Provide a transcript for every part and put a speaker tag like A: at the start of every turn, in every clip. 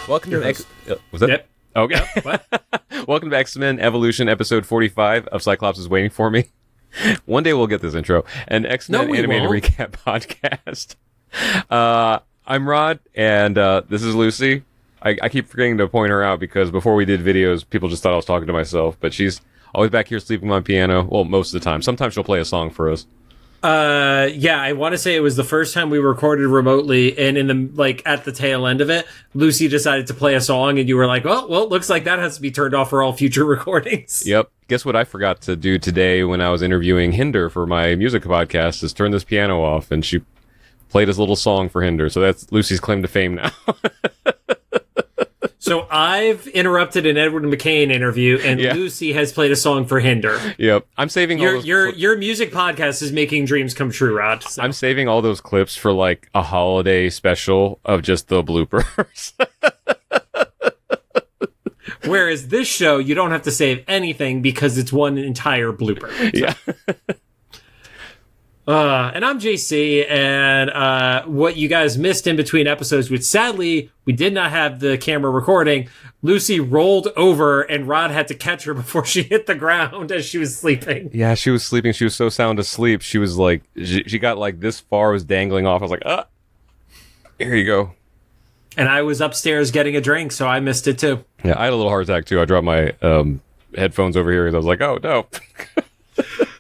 A: Welcome to was that?
B: Yep.
A: Okay.
B: Yep. What?
A: Welcome to X-Men Evolution, episode 45 of Cyclops is Waiting for Me. One day we'll get this intro. An X-Men animated recap podcast. I'm Rod, and this is Lucy. I keep forgetting to point her out because before we did videos, people just thought I was talking to myself. But she's always back here sleeping on piano. Well, most of the time. Sometimes she'll play a song for us.
B: Yeah, I want to say it was the first time we recorded remotely, and in the at the tail end of it, Lucy decided to play a song, and you were like, well, looks like that has to be turned off for all future recordings.
A: Yep. Guess what I forgot to do today when I was interviewing Hinder for my music podcast is turn this piano off, and she played this little song for Hinder. So that's Lucy's claim to fame now.
B: So I've interrupted an Edward McCain interview, and Lucy has played a song for Hinder.
A: Yep. I'm saving all
B: your music podcast is making dreams come true, Rod. So.
A: I'm saving all those clips for like a holiday special of just the bloopers.
B: Whereas this show, you don't have to save anything because it's one entire blooper. So.
A: Yeah.
B: And I'm JC, and what you guys missed in between episodes, which sadly we did not have the camera recording, Lucy rolled over and Rod had to catch her before she hit the ground as she was sleeping.
A: Yeah, she was sleeping. She was so sound asleep. She was like, she got like this far, was dangling off. I was like, here you go. And
B: I was upstairs getting a drink, so I missed it too.
A: Yeah, I had a little heart attack too. I dropped my headphones over here because I was like, oh no.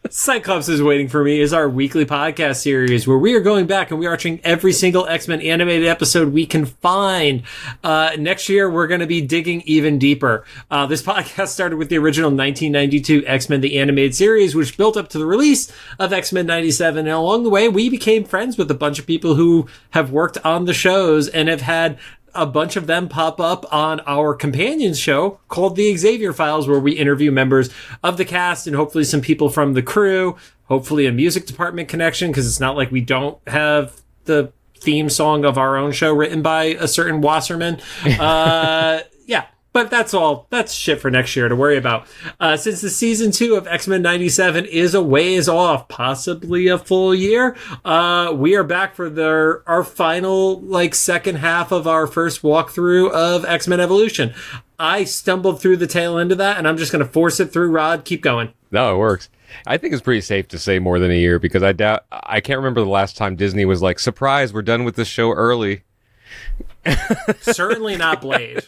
B: Cyclops is Waiting for Me is our weekly podcast series where we are going back and we are watching every single X-Men animated episode we can find. Next year, we're going to be digging even deeper. This podcast started with the original 1992 X-Men the Animated Series, which built up to the release of X-Men 97. And along the way, we became friends with a bunch of people who have worked on the shows and have had a bunch of them pop up on our companion show called the Xavier Files, where we interview members of the cast and hopefully some people from the crew, hopefully a music department connection, because it's not like we don't have the theme song of our own show written by a certain Wasserman. But that's shit for next year to worry about. Since the season 2 of X-Men 97 is a ways off, possibly a full year, we are back for our final second half of our first walkthrough of X-Men Evolution. I stumbled through the tail end of that, and I'm just going to force it through. Rod, keep going.
A: No, it works. I think it's pretty safe to say more than a year because I can't remember the last time Disney was like, surprise, we're done with this show early.
B: Certainly not Blade.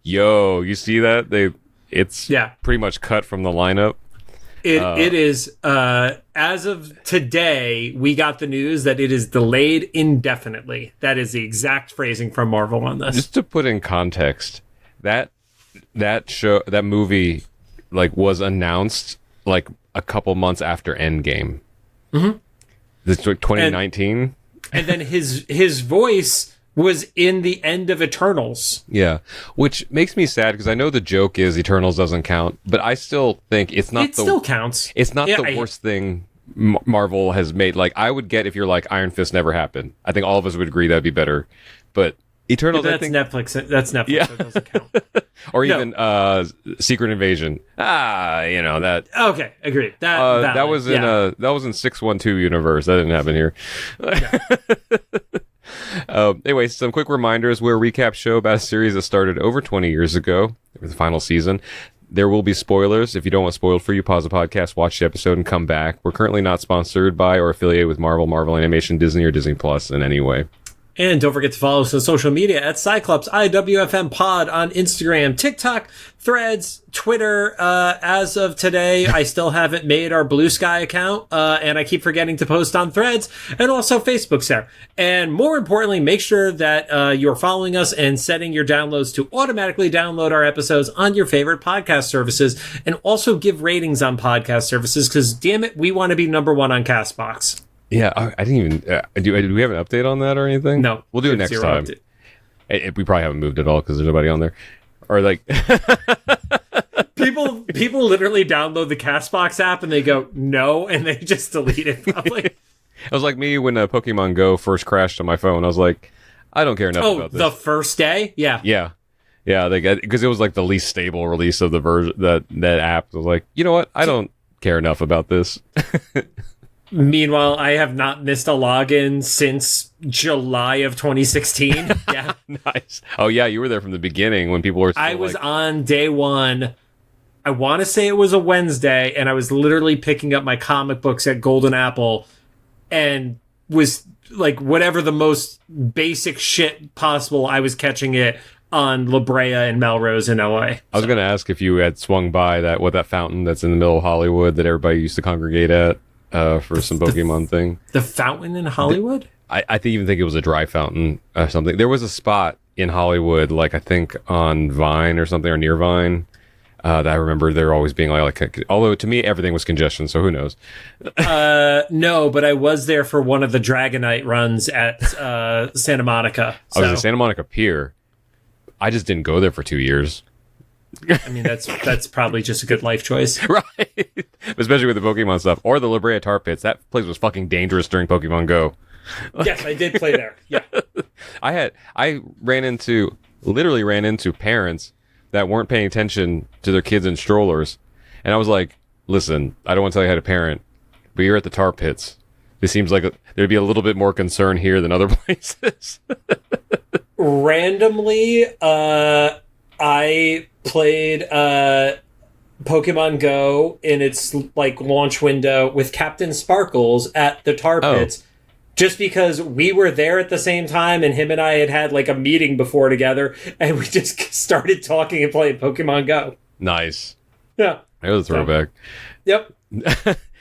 A: Yo, you see that? It's pretty much cut from the lineup.
B: It is as of today, we got the news that it is delayed indefinitely. That is the exact phrasing from Marvel on this.
A: Just to put in context, that movie was announced a couple months after Endgame. Mm-hmm. This 2019.
B: And then his voice was in the end of Eternals.
A: Yeah, which makes me sad because I know the joke is Eternals doesn't count, but I still think it's not. It
B: still counts.
A: It's not the worst thing Marvel has made. I would get if you're like Iron Fist never happened. I think all of us would agree that'd be better. But Eternals,
B: that's Netflix. That's Netflix.
A: Yeah.
B: So it doesn't count.
A: Or even Secret Invasion. That.
B: Okay, agreed.
A: That was in 612 universe. That didn't happen here. Anyway, some quick reminders. We're a recap show about a series that started over 20 years ago. It was the final season. There will be spoilers. If you don't want spoiled for you, pause the podcast, watch the episode, and come back. We're currently not sponsored by or affiliated with Marvel Animation, Disney, or Disney Plus in any way.
B: And don't forget to follow us on social media at Cyclops IWFM Pod on Instagram, TikTok, Threads, Twitter. As of today, I still haven't made our Blue Sky account, and I keep forgetting to post on Threads, and also Facebook's there. And more importantly, make sure that you're following us and setting your downloads to automatically download our episodes on your favorite podcast services, and also give ratings on podcast services, because damn it, we want to be number 1 on CastBox.
A: Yeah, I didn't even... do we have an update on that or anything?
B: No.
A: We'll do it next time. We probably haven't moved at all because there's nobody on there. Or
B: People literally download the CastBox app and they go, no, and they just delete it probably.
A: It was like me when Pokemon Go first crashed on my phone. I was like, I don't care enough about this.
B: The first day? Yeah.
A: Yeah, because it was the least stable release of the version, that app. I was like, you know what? I don't care enough about this.
B: Meanwhile, I have not missed a login since July of 2016. Yeah.
A: Nice. Oh, yeah, you were there from the beginning when people were still
B: I was on day one. I want to say it was a Wednesday, and I was literally picking up my comic books at Golden Apple and was like, whatever the most basic shit possible, I was catching it on La Brea and Melrose in LA.
A: I was going to ask if you had swung by that fountain that's in the middle of Hollywood that everybody used to congregate at for some Pokemon thing.
B: The fountain in Hollywood?
A: I even think it was a dry fountain or something. There was a spot in Hollywood, like I think on Vine or something, or near Vine, that I remember there always being like, although to me everything was congestion, so who knows?
B: No, but I was there for one of the Dragonite runs at Santa Monica. So.
A: I was at Santa Monica Pier. I just didn't go there for 2 years.
B: I mean, that's probably just a good life choice.
A: Right. Especially with the Pokemon stuff. Or the La Brea Tar Pits. That place was fucking dangerous during Pokemon Go.
B: Yes, I did play there. Yeah.
A: I literally ran into parents that weren't paying attention to their kids in strollers. And I was like, listen, I don't want to tell you how to parent, but you're at the Tar Pits. It seems like there'd be a little bit more concern here than other places.
B: Randomly, I played Pokemon Go in its like launch window with Captain Sparkles at the Tar Pits, just because we were there at the same time, and him and I had like a meeting before together, and we just started talking and playing Pokemon Go.
A: Nice.
B: Yeah.
A: That was a throwback.
B: Yep.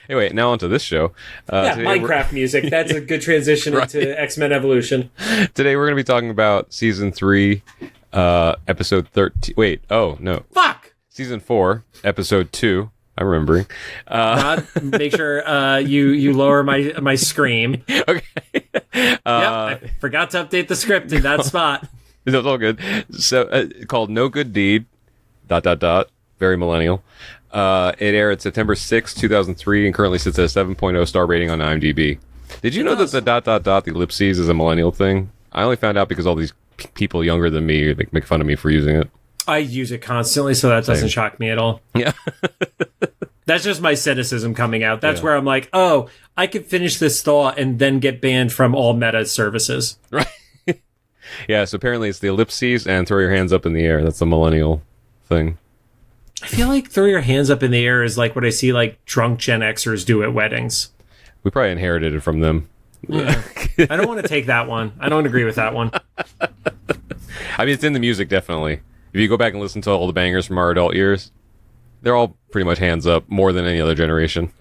A: Anyway, now onto this show.
B: Minecraft music. That's a good transition
A: right.
B: into X-Men Evolution.
A: Today we're going to be talking about Season 3, Episode 13. Wait, oh, no.
B: Fuck!
A: Season 4, Episode 2. I'm remembering.
B: God, make sure you lower my scream.
A: Okay.
B: I forgot to update the script in that spot.
A: That's all good. So, called No Good Deed, ... Very millennial. It aired September 6, 2003, and currently sits at a 7.0 star rating on IMDb. Did you know that the the ellipses is a millennial thing? I only found out because all these people younger than me make fun of me for using it.
B: I use it constantly, so that doesn't shock me at all.
A: Yeah.
B: That's just my cynicism coming out. That's where I'm like, oh, I could finish this thought and then get banned from all meta services.
A: Right. Yeah, so apparently it's the ellipses and throw your hands up in the air. That's a millennial thing.
B: I feel like throw your hands up in the air is like what I see like drunk Gen Xers do at weddings.
A: We probably inherited it from them.
B: Yeah. I don't want to take that one. I don't agree with that one.
A: I mean, it's in the music, definitely. If you go back and listen to all the bangers from our adult years, they're all pretty much hands up more than any other generation.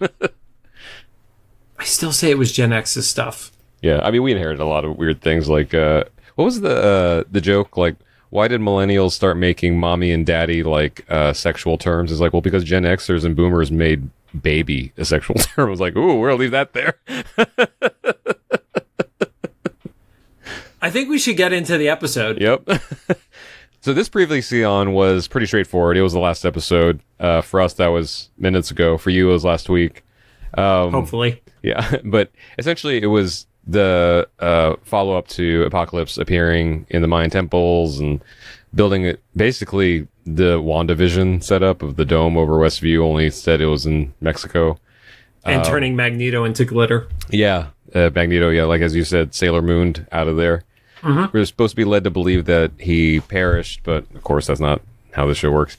B: I still say it was Gen X's stuff.
A: Yeah, I mean, we inherited a lot of weird things. Like, what was the joke? Like, why did millennials start making mommy and daddy like sexual terms? It's like, well, because Gen Xers and boomers made baby a sexual term. I was like, ooh, we're gonna leave that there.
B: I think we should get into the episode.
A: Yep. So this previously on was pretty straightforward. It was the last episode. For us, that was minutes ago. For you, it was last week.
B: Hopefully.
A: Yeah, but essentially it was the follow-up to Apocalypse appearing in the Mayan temples and building it, basically the WandaVision setup of the dome over Westview, only instead it was in Mexico.
B: And turning Magneto into glitter.
A: Yeah, Magneto, yeah, like as you said, Sailor Mooned out of there. Mm-hmm. We were supposed to be led to believe that he perished, but of course that's not how the show works,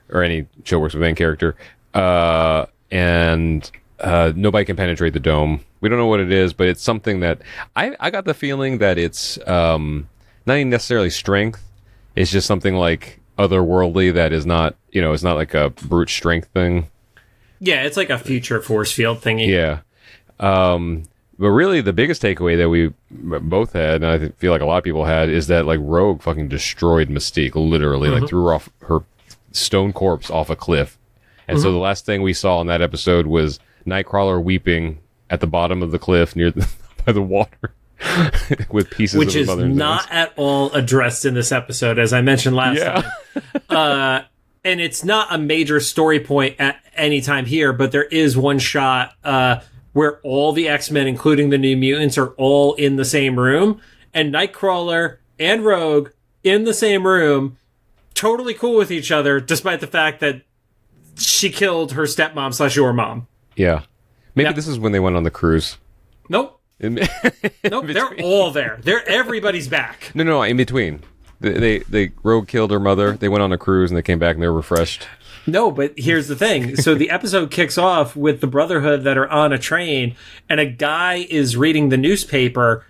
A: or any show works with any character. And nobody can penetrate the dome. We don't know what it is, but it's something that I got the feeling that it's not even necessarily strength. It's just something like otherworldly that is not, it's not like a brute strength thing.
B: Yeah, it's like a future force field thingy.
A: Yeah. But really the biggest takeaway that we both had, and I feel like a lot of people had, is that like Rogue fucking destroyed Mystique, literally, like threw off her stone corpse off a cliff. And so the last thing we saw in that episode was Nightcrawler weeping at the bottom of the cliff by the water with pieces
B: which
A: of his mother.
B: Which is not at all addressed in this episode, as I mentioned last time. And it's not a major story point at any time here, but there is one shot where all the X-Men, including the New Mutants, are all in the same room, and Nightcrawler and Rogue in the same room, totally cool with each other, despite the fact that she killed her stepmom / your mom.
A: Yeah. Maybe this is when they went on the cruise.
B: Nope. Nope, they're all there. Everybody's back.
A: No, in between. They Rogue killed her mother. They went on a cruise and they came back and they were refreshed.
B: No, but here's the thing. So the episode kicks off with the Brotherhood that are on a train, and a guy is reading the newspaper,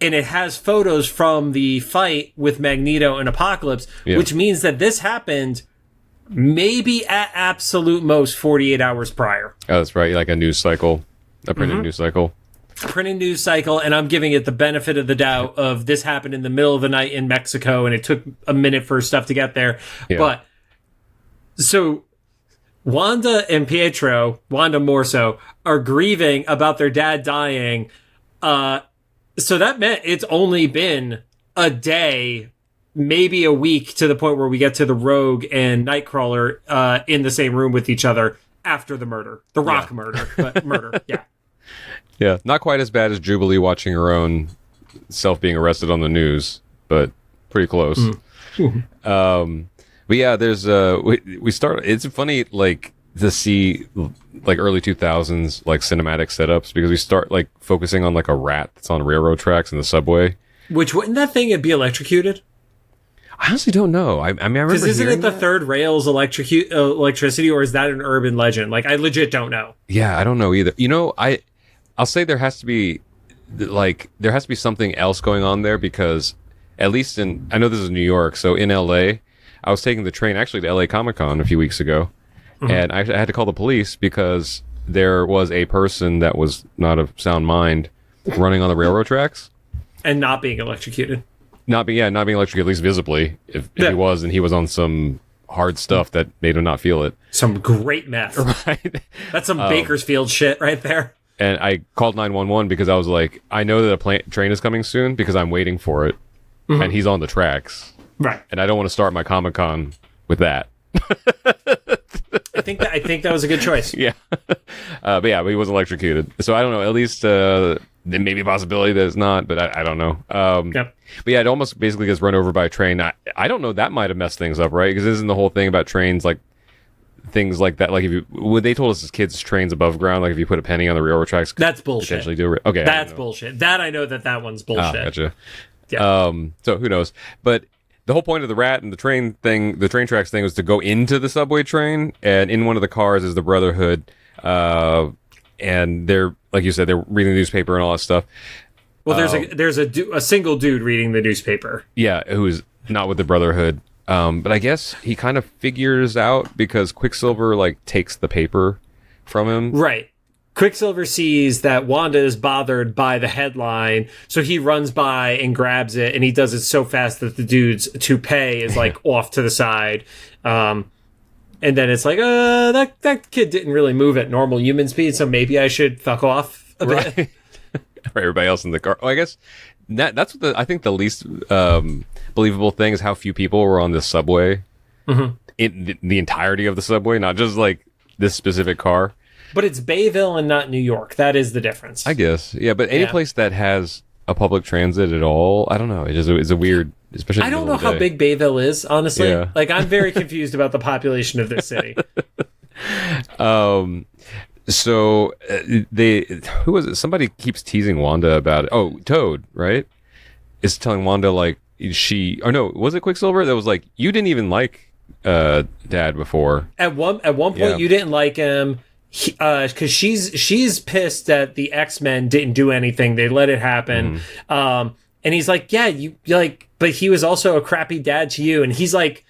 B: and it has photos from the fight with Magneto and Apocalypse, which means that this happened maybe at absolute most 48 hours prior.
A: Oh, that's right. Like a news cycle, a printed news cycle.
B: Printing news cycle, and I'm giving it the benefit of the doubt of this happened in the middle of the night in Mexico, and it took a minute for stuff to get there. Yeah. But so Wanda and Pietro, Wanda more so, are grieving about their dad dying. So that meant it's only been a day, maybe a week, to the point where we get to the Rogue and Nightcrawler in the same room with each other after the murder. The Rock murder, but murder, yeah.
A: Yeah, not quite as bad as Jubilee watching her own self being arrested on the news, but pretty close. But yeah, there's we start. It's funny like to see like early 2000s like cinematic setups, because we start like focusing on like a rat that's on railroad tracks in the subway.
B: Which wouldn't that thing be electrocuted?
A: I honestly don't know. I mean, I remember.
B: Because isn't it the third rail's electricity, or is that an urban legend? Like, I legit don't know.
A: Yeah, I don't know either. You know, I'll say there has to be something else going on there, because at least I know this is New York, so in LA, I was taking the train actually to LA Comic-Con a few weeks ago, and I had to call the police because there was a person that was not of sound mind running on the railroad tracks
B: and not being electrocuted.
A: Not being electrocuted, at least visibly. If he was, and he was on some hard stuff that made him not feel it.
B: Some great meth. Right. That's some Bakersfield shit right there.
A: And I called 911 because I was like, I know that a train is coming soon because I'm waiting for it. And he's on the tracks.
B: Right.
A: And I don't want to start my Comic-Con with that.
B: I think that was a good choice.
A: Yeah. But yeah, he was electrocuted. So I don't know. At least there may be a possibility that it's not, but I don't know. Yep. But yeah, it almost basically gets run over by a train. I don't know. That might have messed things up, right? Because isn't the whole thing about trains like things like that? Like when they told us as kids, trains above ground. Like if you put a penny on the railroad tracks,
B: that's bullshit.
A: Potentially do it. Okay,
B: that's bullshit. That I know that one's bullshit.
A: Gotcha.
B: Yeah.
A: So who knows? But the whole point of the rat and the train thing, the train tracks thing, was to go into the subway train, and in one of the cars is the Brotherhood, and they're, like you said, they're reading the newspaper and all that stuff.
B: Well, there's a single dude reading the newspaper.
A: Yeah, who's not with the Brotherhood. But I guess he kind of figures out because Quicksilver like takes the paper from him.
B: Right. Quicksilver sees that Wanda is bothered by the headline, so he runs by and grabs it, and he does it so fast that the dude's toupee is like off to the side. And then it's like, that kid didn't really move at normal human speed, so maybe I should fuck off a bit.
A: Right. Everybody else in the car. Well, I guess that's what I think the least believable thing is how few people were on this subway in the entirety of the subway, not just like this specific car.
B: But it's Bayville and not New York. That is the difference.
A: I guess. Yeah, but any place that has a public transit at all, I don't know. It's a weird, especially.
B: I don't know how big Bayville is, honestly. Yeah. Like, I'm very confused about the population of this city.
A: So who was it? Somebody keeps teasing Wanda about it. Oh, Toad, right? Is telling Wanda like was it Quicksilver that was like, you didn't even like Dad before? At one
B: point, you didn't like him. Because she's pissed that the X-Men didn't do anything. They let it happen. And he's like, yeah, you like, but he was also a crappy dad to you. And he's like,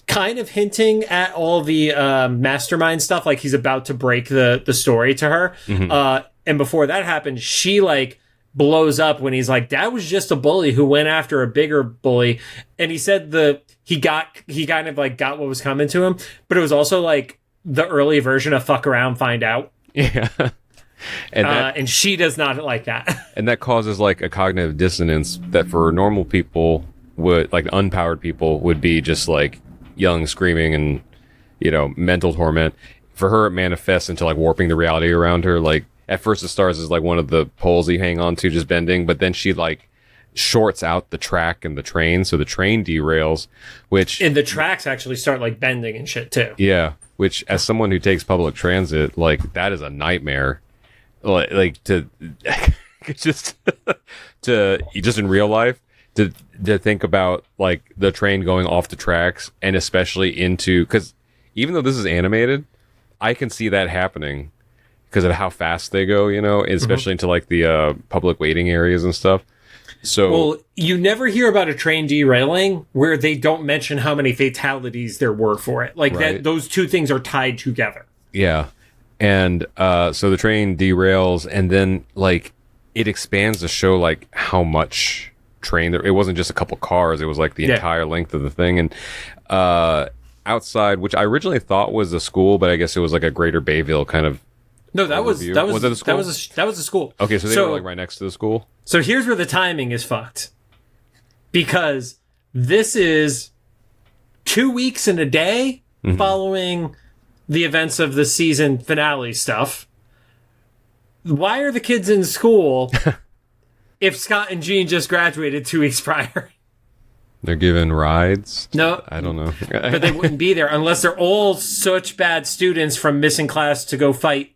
B: kind of hinting at all the mastermind stuff. Like he's about to break the story to her. And before that happened, she like blows up when he's like, Dad was just a bully who went after a bigger bully. And he said he kind of like got what was coming to him, but it was also like the early version of fuck around, find out.
A: Yeah.
B: And she does not like that.
A: And that causes like a cognitive dissonance that for normal people would, like unpowered people, would be just like yelling, screaming, and, you know, mental torment. For her, it manifests into like warping the reality around her. Like at first it starts as like one of the poles you hang on to just bending, but then she like shorts out the track and the train, so the train derails,
B: and the tracks actually start like bending and shit too.
A: Yeah. Which, as someone who takes public transit, like, that is a nightmare. like to just just in real life to think about like the train going off the tracks, and especially into, because even though this is animated, I can see that happening because of how fast they go, especially into like the public waiting areas and stuff. So,
B: well, you never hear about a train derailing where they don't mention how many fatalities there were for it. Like that, those two things are tied together.
A: Yeah. And so the train derails, and then like it expands to show like how much train there. It wasn't just a couple cars; it was like the entire length of the thing. And outside, which I originally thought was a school, but I guess it was like a Greater Bayville kind of.
B: No, that was it a school? That was a school.
A: Okay, so they were like right next to the school.
B: So here's where the timing is fucked, because this is 2 weeks and a day following the events of the season finale stuff. Why are the kids in school if Scott and Jean just graduated 2 weeks prior?
A: They're given rides?
B: No.
A: I don't know.
B: But they wouldn't be there unless they're all such bad students from missing class to go fight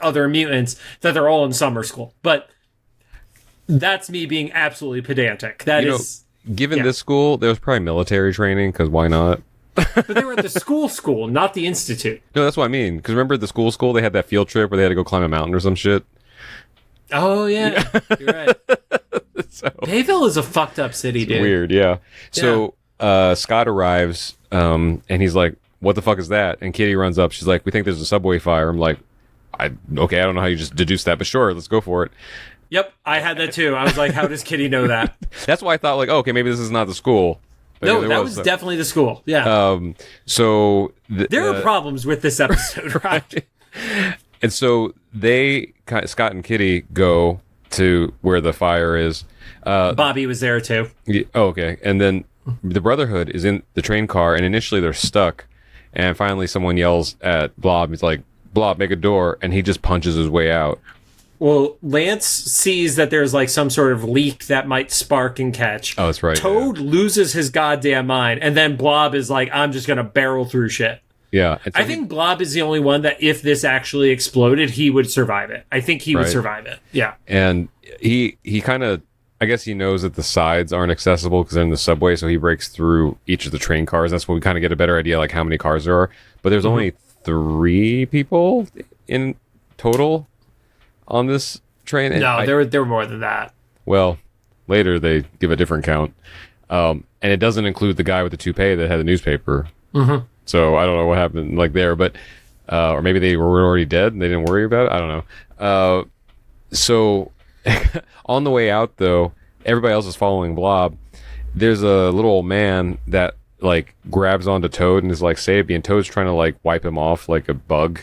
B: other mutants that they're all in summer school. But that's me being absolutely pedantic.
A: Given this school, there was probably military training, because why not?
B: But they were at the school, not the institute.
A: No, that's what I mean. Because remember the school, they had that field trip where they had to go climb a mountain or some shit?
B: Oh, yeah. You're right. Bayville is a fucked up city, dude.
A: Weird, yeah. So Scott arrives, and he's like, what the fuck is that? And Kitty runs up. She's like, we think there's a subway fire. I'm like, I don't know how you just deduced that, but sure, let's go for it.
B: Yep, I had that too. I was like, how does Kitty know that?
A: That's why I thought, like, okay, maybe this is not the school. But
B: no, that was definitely the school. Yeah.
A: So
B: there are problems with this episode, right?
A: And so Scott and Kitty go to where the fire is.
B: Bobby was there too.
A: Okay. And then the Brotherhood is in the train car, and initially they're stuck. And finally someone yells at Blob. He's like, Blob, make a door. And he just punches his way out.
B: Well, Lance sees that there's like some sort of leak that might spark and catch.
A: Oh, that's right.
B: Toad loses his goddamn mind. And then Blob is like, I'm just going to barrel through shit.
A: Yeah.
B: I think Blob is the only one that if this actually exploded, he would survive it. I think he would survive it. Yeah.
A: And he kind of, I guess he knows that the sides aren't accessible because they're in the subway. So he breaks through each of the train cars. That's when we kind of get a better idea like how many cars there are. But there's only 3 people in total on this train. And
B: no, there were more than that.
A: Well, later they give a different count. And it doesn't include the guy with the toupee that had the newspaper. Mm-hmm. So I don't know what happened like there, but or maybe they were already dead and they didn't worry about it. I don't know. So on the way out, though, everybody else is following Blob. There's a little old man that like grabs onto Toad and is like, save me. And Toad's trying to like wipe him off like a bug.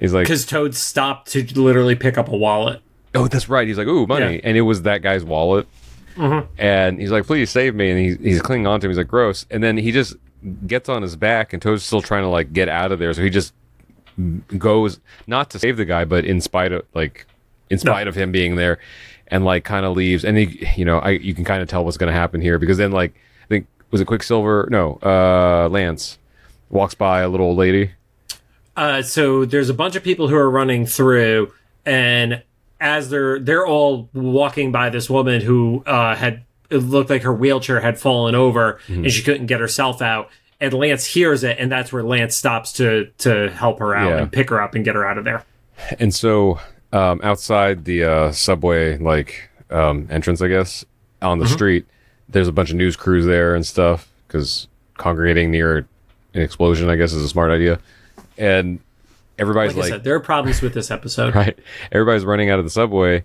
A: He's like, because
B: Toad stopped to literally pick up a wallet.
A: Oh, that's right. He's like, ooh, money. Yeah. And it was that guy's wallet. Mm-hmm. And he's like, please save me. And he's clinging on to him. He's like, gross. And then he just gets on his back, and Toad's still trying to like get out of there. So he just goes not to save the guy, but in spite of him being there, and like kind of leaves. And you can kind of tell what's going to happen here, because then like I think was it Quicksilver? No, Lance walks by a little old lady.
B: So there's a bunch of people who are running through, and as they're all walking by this woman who it looked like her wheelchair had fallen over, and she couldn't get herself out. And Lance hears it, and that's where Lance stops to help her out and pick her up and get her out of there.
A: And so outside the subway entrance, I guess, on the street, there's a bunch of news crews there and stuff, because congregating near an explosion, I guess, is a smart idea. And everybody's like I said,
B: there are problems with this episode.
A: Right. Everybody's running out of the subway.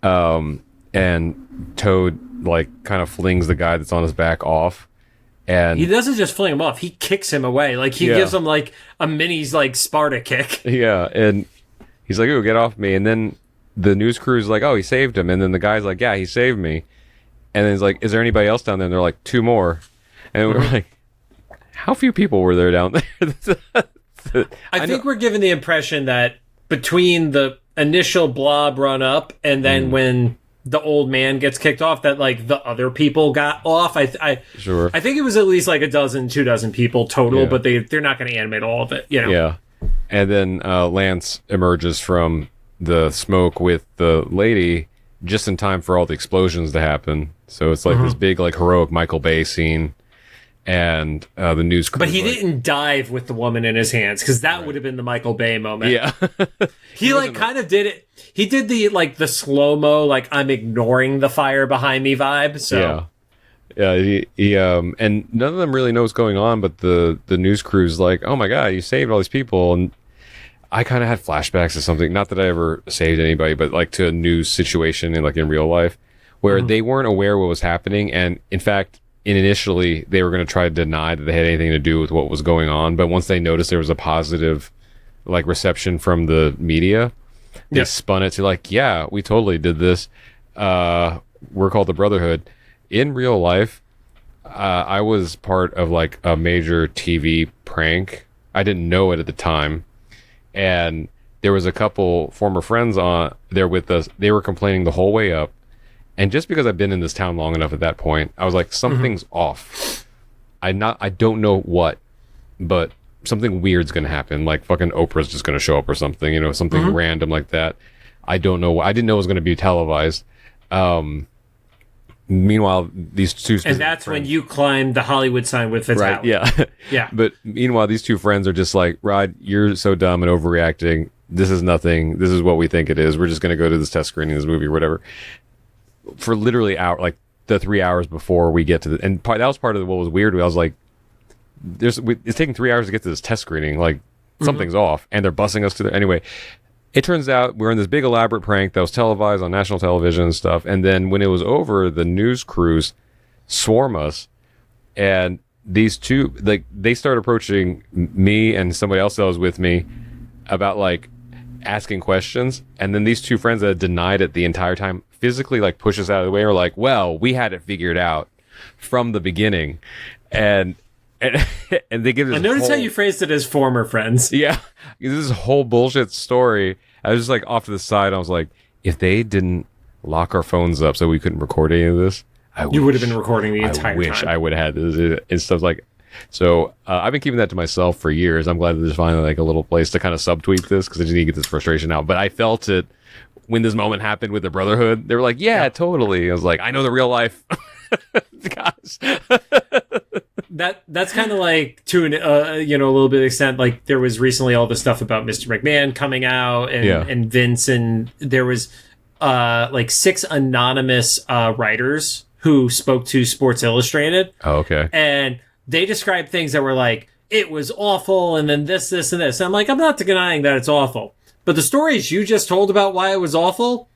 A: And Toad like kind of flings the guy that's on his back off. And
B: he doesn't just fling him off, he kicks him away. Like he gives him like a mini like Sparta kick.
A: Yeah. And he's like, ooh, get off me. And then the news crew's like, oh, he saved him. And then the guy's like, yeah, he saved me. And then he's like, is there anybody else down there? And they're like, 2 more. And we're like, how few people were there down there?
B: I think we're given the impression that between the initial Blob run up and then when the old man gets kicked off, that like the other people got off. I think it was at least like 2 dozen people total, but they're not going to animate all of it, you know?
A: Yeah. And then Lance emerges from the smoke with the lady just in time for all the explosions to happen. So it's like this big, like, heroic Michael Bay scene. And the news crew.
B: But he didn't dive with the woman in his hands, because that would have been the Michael Bay moment.
A: Yeah.
B: He like kind of did it. He did the like the slow-mo, like I'm ignoring the fire behind me vibe. So
A: yeah. He and none of them really know what's going on, but the news crew's like, oh my God, you saved all these people. And I kind of had flashbacks to something, not that I ever saved anybody, but like to a news situation in real life where they weren't aware what was happening. And in fact, initially they were going to try to deny that they had anything to do with what was going on, but once they noticed there was a positive like reception from the media, they spun it to like, yeah, we totally did this. We're called the Brotherhood. In real life, I was part of like a major TV prank. I didn't know it at the time, and there was a couple former friends on there with us. They were complaining the whole way up. And just because I've been in this town long enough at that point, I was like, something's off. I don't know what, but something weird's going to happen. Like fucking Oprah's just going to show up or something, something random like that. I don't know. I didn't know it was going to be televised. Meanwhile, these two...
B: And that's friends, when you climbed the Hollywood sign with Fatality.
A: Right, yeah.
B: Yeah.
A: But meanwhile, these two friends are just like, Rod, you're so dumb and overreacting. This is nothing. This is what we think it is. We're just going to go to this test screening of this movie or whatever. For literally the 3 hours before we get to the, and that was part of what was weird. I was like, it's taking 3 hours to get to this test screening. Like something's off, and they're busing us to the anyway. It turns out we're in this big elaborate prank that was televised on national television and stuff. And then when it was over, the news crews swarm us, and these two they start approaching me and somebody else that was with me about like asking questions, and then these two friends that had denied it the entire time physically like push us out of the way, or like, well, we had it figured out from the beginning, and they give this
B: I noticed how you phrased it as former friends.
A: Yeah, this is a whole bullshit story. I was just like off to the side. I was like, if they didn't lock our phones up so we couldn't record any of this,
B: you would have been recording the entire time.
A: I wish I would have had this and stuff like. So I've been keeping that to myself for years. I'm glad that there's finally like a little place to kind of subtweet this, because I just need to get this frustration out. But I felt it when this moment happened with the Brotherhood. They were like, yeah, totally. I was like, I know the real life. Gosh.
B: That's kind of like to a little bit of extent. Like there was recently all the stuff about Mr. McMahon coming out and Vince, and there was like 6 anonymous writers who spoke to Sports Illustrated.
A: Oh, okay.
B: And they described things that were like, it was awful, and then this, and this. And I'm like, I'm not denying that it's awful. But the stories you just told about why it was awful,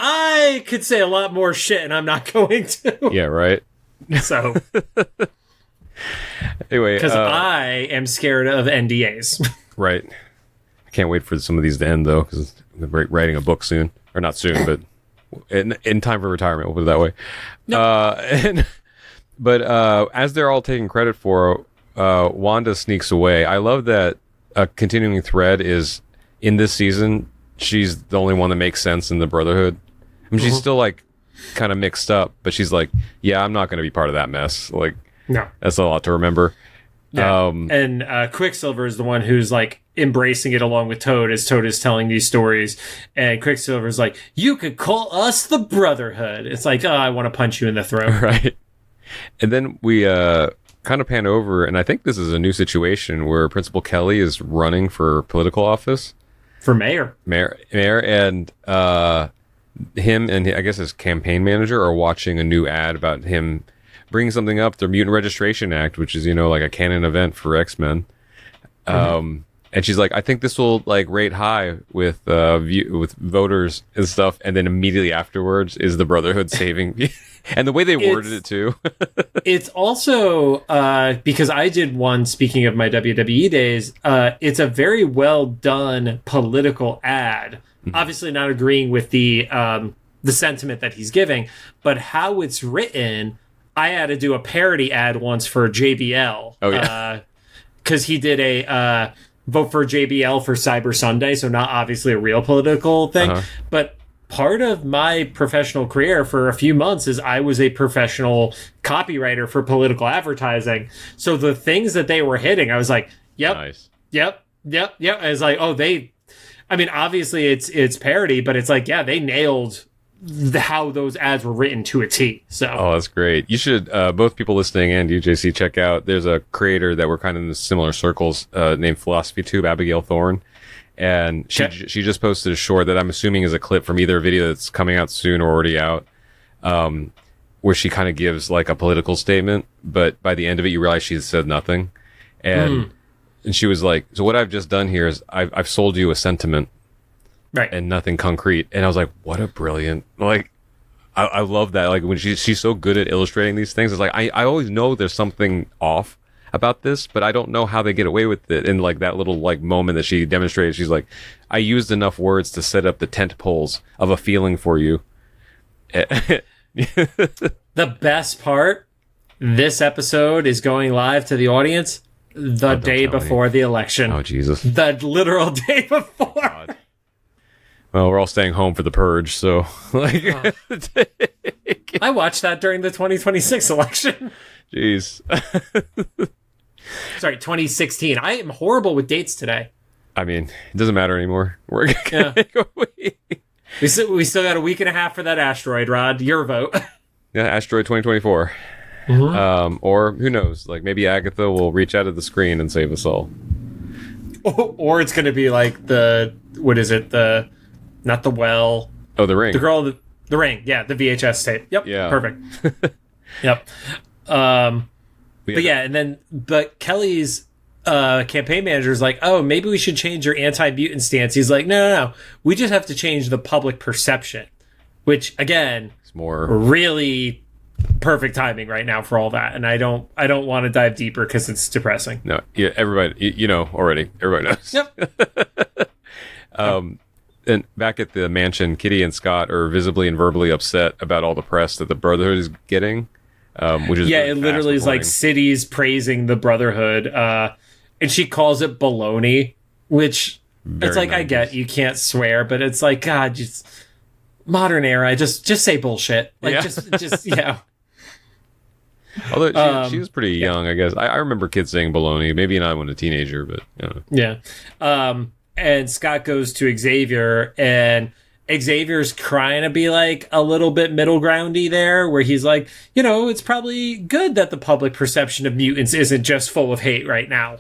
B: I could say a lot more shit, and I'm not going to.
A: Yeah, right.
B: So...
A: Anyway,
B: because I am scared of NDAs. Right.
A: I can't wait for some of these to end, though, because I'm writing a book soon. Or not soon, but in time for retirement, we'll put it that way. Nope. But as they're all taking credit for, Wanda sneaks away. I love that a continuing thread is, in this season, she's the only one that makes sense in the Brotherhood. I mean, she's still, like, kind of mixed up, but she's like, yeah, I'm not going to be part of that mess. Like,
B: no,
A: that's a lot to remember.
B: Yeah. And Quicksilver is the one who's like embracing it along with Toad, as Toad is telling these stories. And Quicksilver's like, you could call us the Brotherhood. It's like, oh, I want to punch you in the throat.
A: Right. And then we kind of pan over, and I think this is a new situation where Principal Kelly is running for political office.
B: For mayor.
A: Mayor, and him and I guess his campaign manager are watching a new ad about him bringing something up, the Mutant Registration Act, which is, like a canon event for X-Men. And she's like, I think this will like rate high with voters and stuff. And then immediately afterwards is the Brotherhood saving. And the way they worded it too.
B: It's also because I did one, speaking of my WWE days, it's a very well done political ad. Mm-hmm. Obviously not agreeing with the sentiment that he's giving, but how it's written. I had to do a parody ad once for JBL.
A: Oh, yeah.
B: Because he did a vote for JBL for Cyber Sunday, so not obviously a real political thing. Uh-huh. But part of my professional career for a few months is I was a professional copywriter for political advertising. So the things that they were hitting, I was like, yep, nice. Yep. I was like, oh, I mean, obviously it's parody, but it's like, yeah, they nailed how those ads were written to a T. So,
A: oh, that's great. You should, both people listening and you, JC, check out. There's a creator that we're kind of in similar circles, named Philosophy Tube, Abigail Thorne. And she just posted a short that I'm assuming is a clip from either a video that's coming out soon or already out, where she kind of gives like a political statement, but by the end of it, you realize she said nothing. And she was like, so what I've just done here is I've sold you a sentiment, right, and nothing concrete. And I was like, what a brilliant, like, I love that. Like when she's so good at illustrating these things. It's like, I always know there's something off about this, but I don't know how they get away with it. And like that little like moment that she demonstrated, she's like, I used enough words to set up the tent poles of a feeling for you.
B: The best part, this episode is going live to the audience the day before the election.
A: Oh, Jesus.
B: The literal day before.
A: God. Well, we're all staying home for the purge, so like
B: I watched that during the 2026 election.
A: Jeez.
B: Sorry, 2016. I am horrible with dates today.
A: I mean, it doesn't matter anymore. We're gonna go away.
B: We still got a week and a half for that asteroid, Rod. Your vote.
A: Yeah, asteroid 2024. Or who knows? Like maybe Agatha will reach out of the screen and save us all.
B: Or it's going to be like what is it? Not the well.
A: Oh, the ring.
B: The girl, the ring. Yeah, the VHS tape. Yep. Yeah. Perfect. Yep. But Kelly's campaign manager is like, oh, maybe we should change your anti-mutant stance. He's like, no. We just have to change the public perception, which again,
A: it's more
B: really perfect timing right now for all that. And I don't want to dive deeper because it's depressing.
A: No, yeah, everybody, you know already. Everybody knows.
B: Yep.
A: And back at the mansion, Kitty and Scott are visibly and verbally upset about all the press that the Brotherhood is getting. Which is
B: it literally is like cities praising the Brotherhood, and she calls it baloney, which it's like 90s. I get you can't swear, but it's like God, just modern era. Just say bullshit. Like just yeah.
A: Although she was pretty young, I guess. I remember kids saying baloney. Maybe not when a teenager, but
B: yeah. And Scott goes to Xavier, and Xavier's trying to be like a little bit middle groundy there, where he's like, it's probably good that the public perception of mutants isn't just full of hate right now.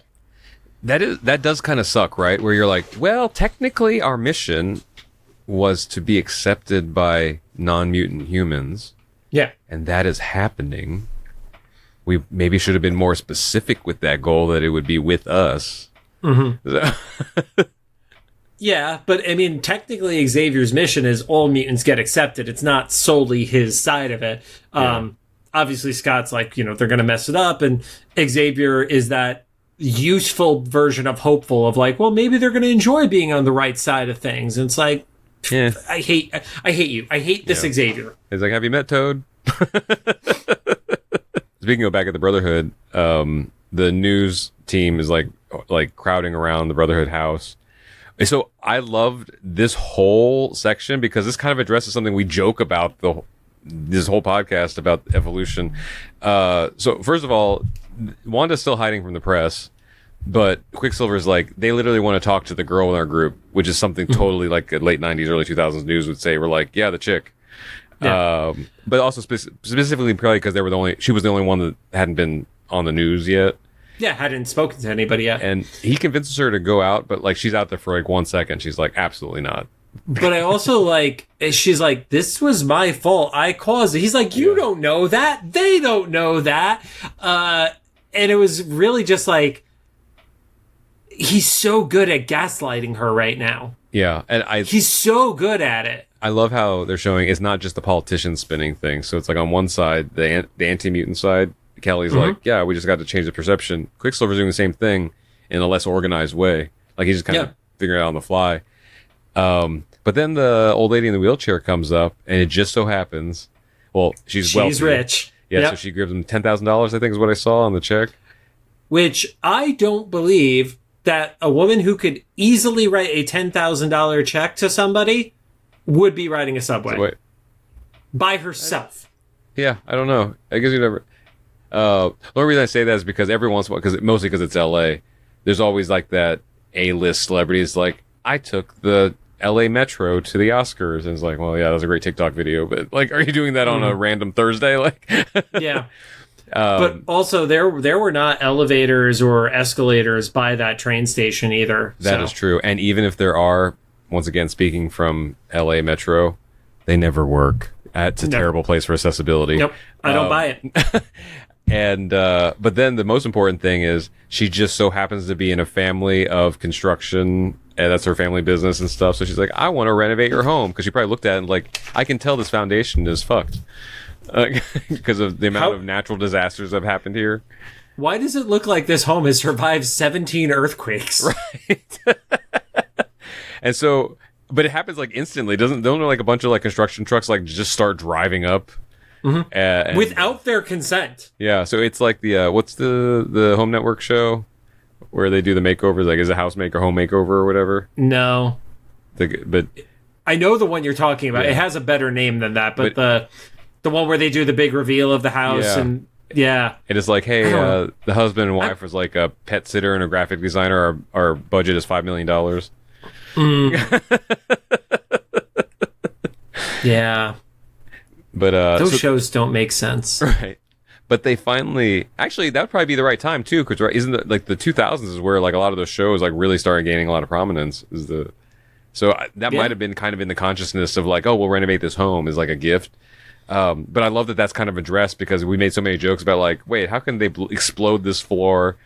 A: That does kind of suck, right? Where you're like, well, technically our mission was to be accepted by non-mutant humans. Yeah. And that is happening. We maybe should have been more specific with that goal, that it would be with us. Mm-hmm.
B: Yeah, but I mean, technically Xavier's mission is all mutants get accepted. It's not solely his side of it. Obviously Scott's like, they're going to mess it up. And Xavier is that useful version of hopeful of like, well, maybe they're going to enjoy being on the right side of things. And it's like, I hate you. I hate this Xavier.
A: He's like, have you met Toad? Speaking of back at the Brotherhood, the news team is like crowding around the Brotherhood house. So I loved this whole section because this kind of addresses something we joke about this whole podcast about evolution. So first of all, Wanda's still hiding from the press, but Quicksilver's like, they literally want to talk to the girl in our group, which is something totally like late 90s, early 2000s news would say. We're like, yeah, the chick. Yeah. But also specifically probably because she was the only one that hadn't been on the news yet.
B: Yeah, hadn't spoken to anybody yet.
A: And he convinces her to go out, but like she's out there for like 1 second. She's like, absolutely not.
B: But I also she's like, this was my fault. I caused it. He's like, you don't know that. They don't know that. And it was really just like, he's so good at gaslighting her right now.
A: Yeah. And
B: he's so good at it.
A: I love how they're showing it's not just the politicians spinning things. So it's like on one side, the anti-mutant side, Kelly's like, yeah, we just got to change the perception. Quicksilver's doing the same thing in a less organized way. Like he's just kind of figuring it out on the fly. But then the old lady in the wheelchair comes up, and it just so happens, well, she's wealthy.
B: Rich.
A: Yeah, so she gives him $10,000, I think is what I saw on the check.
B: Which I don't believe that a woman who could easily write a $10,000 check to somebody would be riding a subway. By herself.
A: Yeah, I don't know. I guess you never... the only reason I say that is because every once in a while, mostly because it's LA, there's always like that A-list celebrities like, I took the LA Metro to the Oscars. And it's like, well, yeah, that was a great TikTok video, but like, are you doing that on a random Thursday? Like,
B: yeah. But also, there were not elevators or escalators by that train station either.
A: That is true. And even if there are, once again, speaking from LA Metro, they never work. It's a terrible place for accessibility.
B: Nope, I don't buy it.
A: And but then the most important thing is she just so happens to be in a family of construction, and that's her family business and stuff. So she's like, I want to renovate your home, because she probably looked at it and like, I can tell this foundation is fucked because of the amount of natural disasters that have happened here.
B: Why does it look like this home has survived 17 earthquakes?
A: Right. And so, but it happens like instantly. Don't like a bunch of like construction trucks like just start driving up.
B: Mm-hmm. Without their consent.
A: Yeah, so it's like the what's the Home Network show where they do the makeovers? Like, is it House Maker, Home Makeover, or whatever?
B: No,
A: but
B: I know the one you're talking about. Yeah. It has a better name than that, but the one where they do the big reveal of the house and it is like, hey, the husband and wife was like a pet sitter and a graphic designer. Our budget is $5 million. Yeah. But those shows don't make sense,
A: right? But they finally, actually, that would probably be the right time too, because isn't it like the 2000s is where like a lot of those shows like really started gaining a lot of prominence? That might have been kind of in the consciousness of like, oh, we'll renovate this home as like a gift. But I love that that's kind of addressed, because we made so many jokes about like, wait, how can they explode this floor,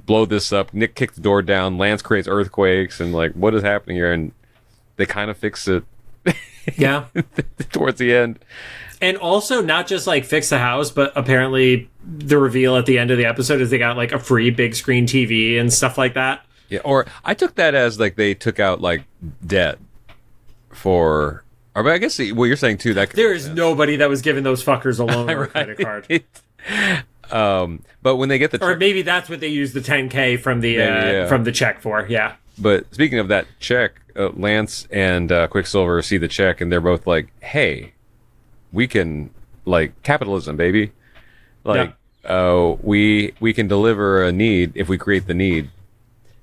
A: blow this up? Nick kicked the door down, Lance creates earthquakes, and like, what is happening here? And they kind of fix it.
B: Yeah,
A: towards the end.
B: And also not just like fix the house, but apparently the reveal at the end of the episode is they got like a free big screen TV and stuff like that.
A: Yeah, or I took that as like they took out like debt for. Or, but I guess what you're saying too, that
B: there is nobody that was giving those fuckers a loan or a credit card.
A: But when they get the
B: or maybe that's what they use the $10K from the check for. Yeah.
A: But speaking of that check, Lance and Quicksilver see the check, and they're both like, "Hey, we can, like, capitalism, baby. Like, we can deliver a need if we create the need."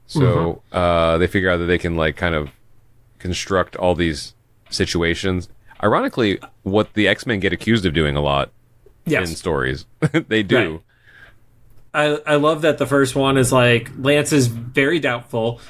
A: So they figure out that they can like kind of construct all these situations. Ironically, what the X-Men get accused of doing a lot in stories, they do.
B: Right. I love that the first one is like Lance is very doubtful.